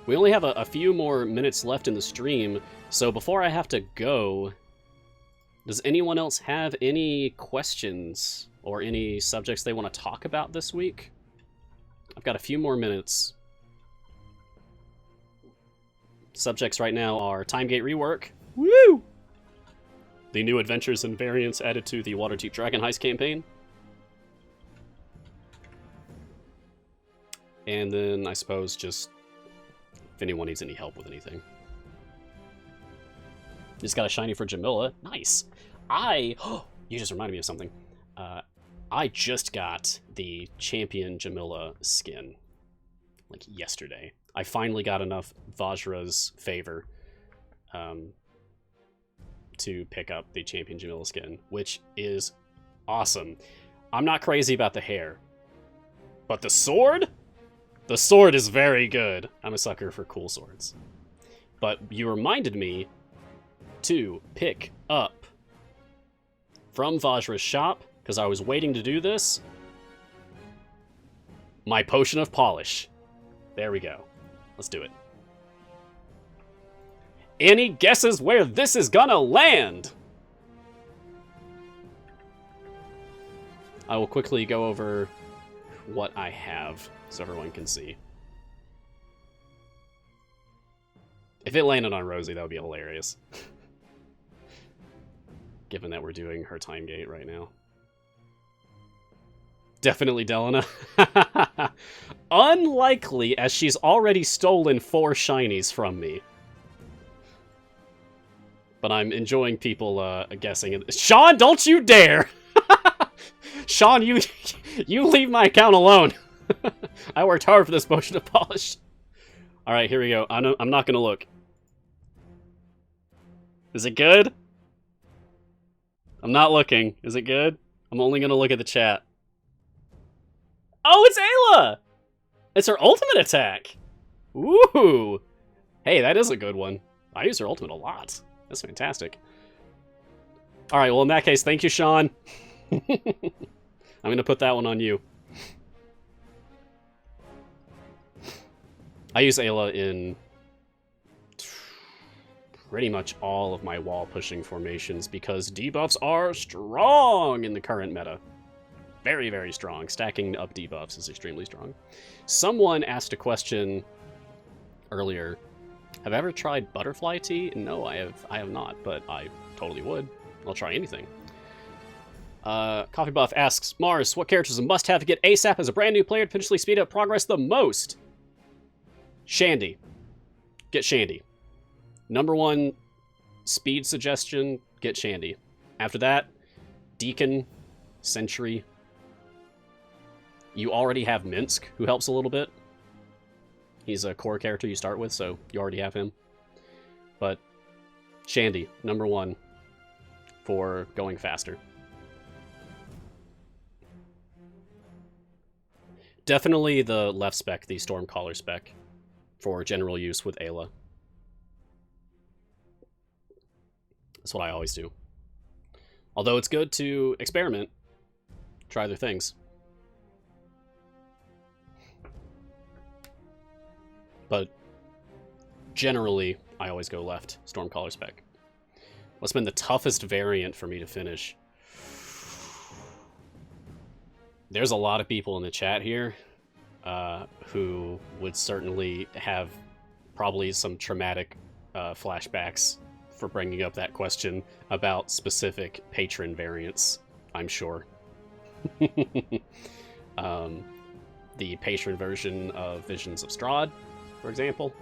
We only have a few more minutes left in the stream, so before I have to go, does anyone else have any questions or any subjects they want to talk about this week? I've got a few more minutes. Subjects right now are Timegate rework. Woo! The new adventures and variants added to the Waterdeep Dragon Heist campaign. And then, I suppose, just if anyone needs any help with anything. Just got a shiny for Jamila. Nice. You just reminded me of something. I just got the Champion Jamila skin, like yesterday. I finally got enough Vajra's favor to pick up the Champion Jamila skin, which is awesome. I'm not crazy about the hair, but the sword? The sword is very good. I'm a sucker for cool swords. But you reminded me to pick up from Vajra's shop, because I was waiting to do this, my potion of polish. There we go. Let's do it. Any guesses where this is gonna land? I will quickly go over what I have so everyone can see. If it landed on Rosie, that would be hilarious. Given that we're doing her time gate right now. Definitely Delana. Unlikely, as she's already stolen 4 shinies from me. But I'm enjoying people guessing. Sean, don't you dare! Sean, You leave my account alone. I worked hard for this potion of polish. All right, here we go. I'm not gonna look. Is it good? I'm not looking. Is it good? I'm only gonna look at the chat. Oh, it's Ayla! It's her ultimate attack. Ooh. Hey, that is a good one. I use her ultimate a lot. That's fantastic. All right, well, in that case, thank you, Sean. I'm gonna put that one on you. I use Ayla in pretty much all of my wall-pushing formations because debuffs are strong in the current meta. Very, very strong. Stacking up debuffs is extremely strong. Someone asked a question earlier. Have I ever tried butterfly tea? No, I have not, but I totally would. I'll try anything. Coffee Buff asks, Mars, what character is a must-have to get ASAP as a brand new player to potentially speed up progress the most? Shandy. Get Shandy. Number one speed suggestion, get Shandy. After that, Deacon, Sentry. You already have Minsk, who helps a little bit. He's a core character you start with, so you already have him. But Shandy, number one for going faster. Definitely the left spec, the Stormcaller spec, for general use with Ayla. That's what I always do. Although it's good to experiment, try other things. But generally, I always go left, Stormcaller spec. What's been the toughest variant for me to finish? There's a lot of people in the chat here who would certainly have probably some traumatic flashbacks for bringing up that question about specific patron variants, I'm sure. The patron version of Visions of Strahd, for example,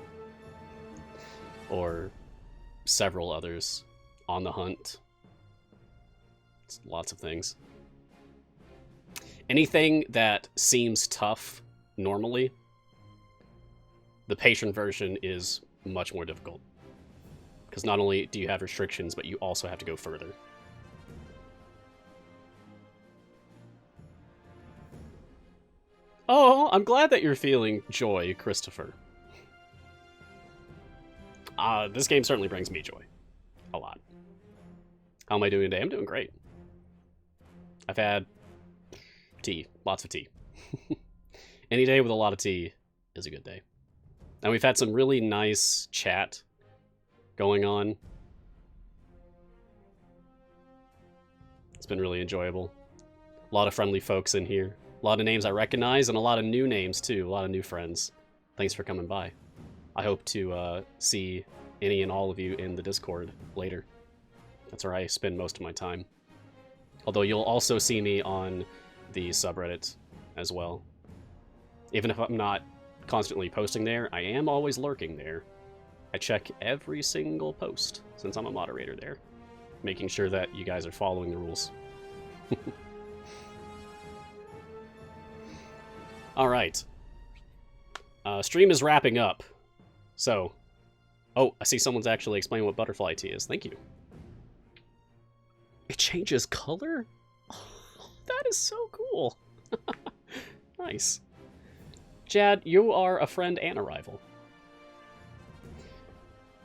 or several others. On the Hunt. It's lots of things. Anything that seems tough normally, the patron version is much more difficult. Because not only do you have restrictions, but you also have to go further. Oh, I'm glad that you're feeling joy, Christopher. This game certainly brings me joy. A lot. How am I doing today? I'm doing great. I've had tea. Lots of tea. Any day with a lot of tea is a good day. And we've had some really nice chat going on. It's been really enjoyable. A lot of friendly folks in here. A lot of names I recognize, and a lot of new names, too. A lot of new friends. Thanks for coming by. I hope to see any and all of you in the Discord later. That's where I spend most of my time. Although you'll also see me on the subreddit as well. Even if I'm not constantly posting there, I am always lurking there. I check every single post, since I'm a moderator there, making sure that you guys are following the rules. Alright. Stream is wrapping up. So, oh, I see someone's actually explaining what butterfly tea is. Thank you. It changes color? Oh, that is so cool. Nice. Chad, you are a friend and a rival.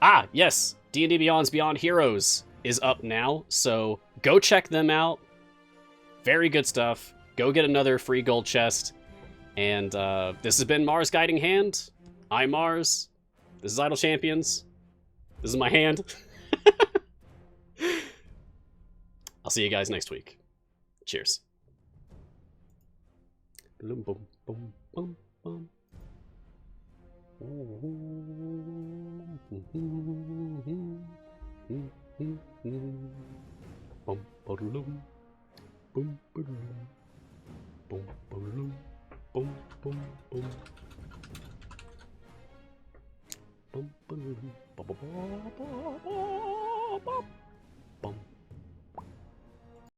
Ah, yes. D&D Beyond's Beyond Heroes is up now, so go check them out. Very good stuff. Go get another free gold chest. And this has been Mars Guiding Hand. I'm Mars. This is Idle Champions. This is my hand. I'll see you guys next week. Cheers. Boom, boom, boom, boom, boom. Boom, boom, boom, boom, boom, boom, boom, boom, boom. Boom, boom, boom, boom, boom, boom, boom.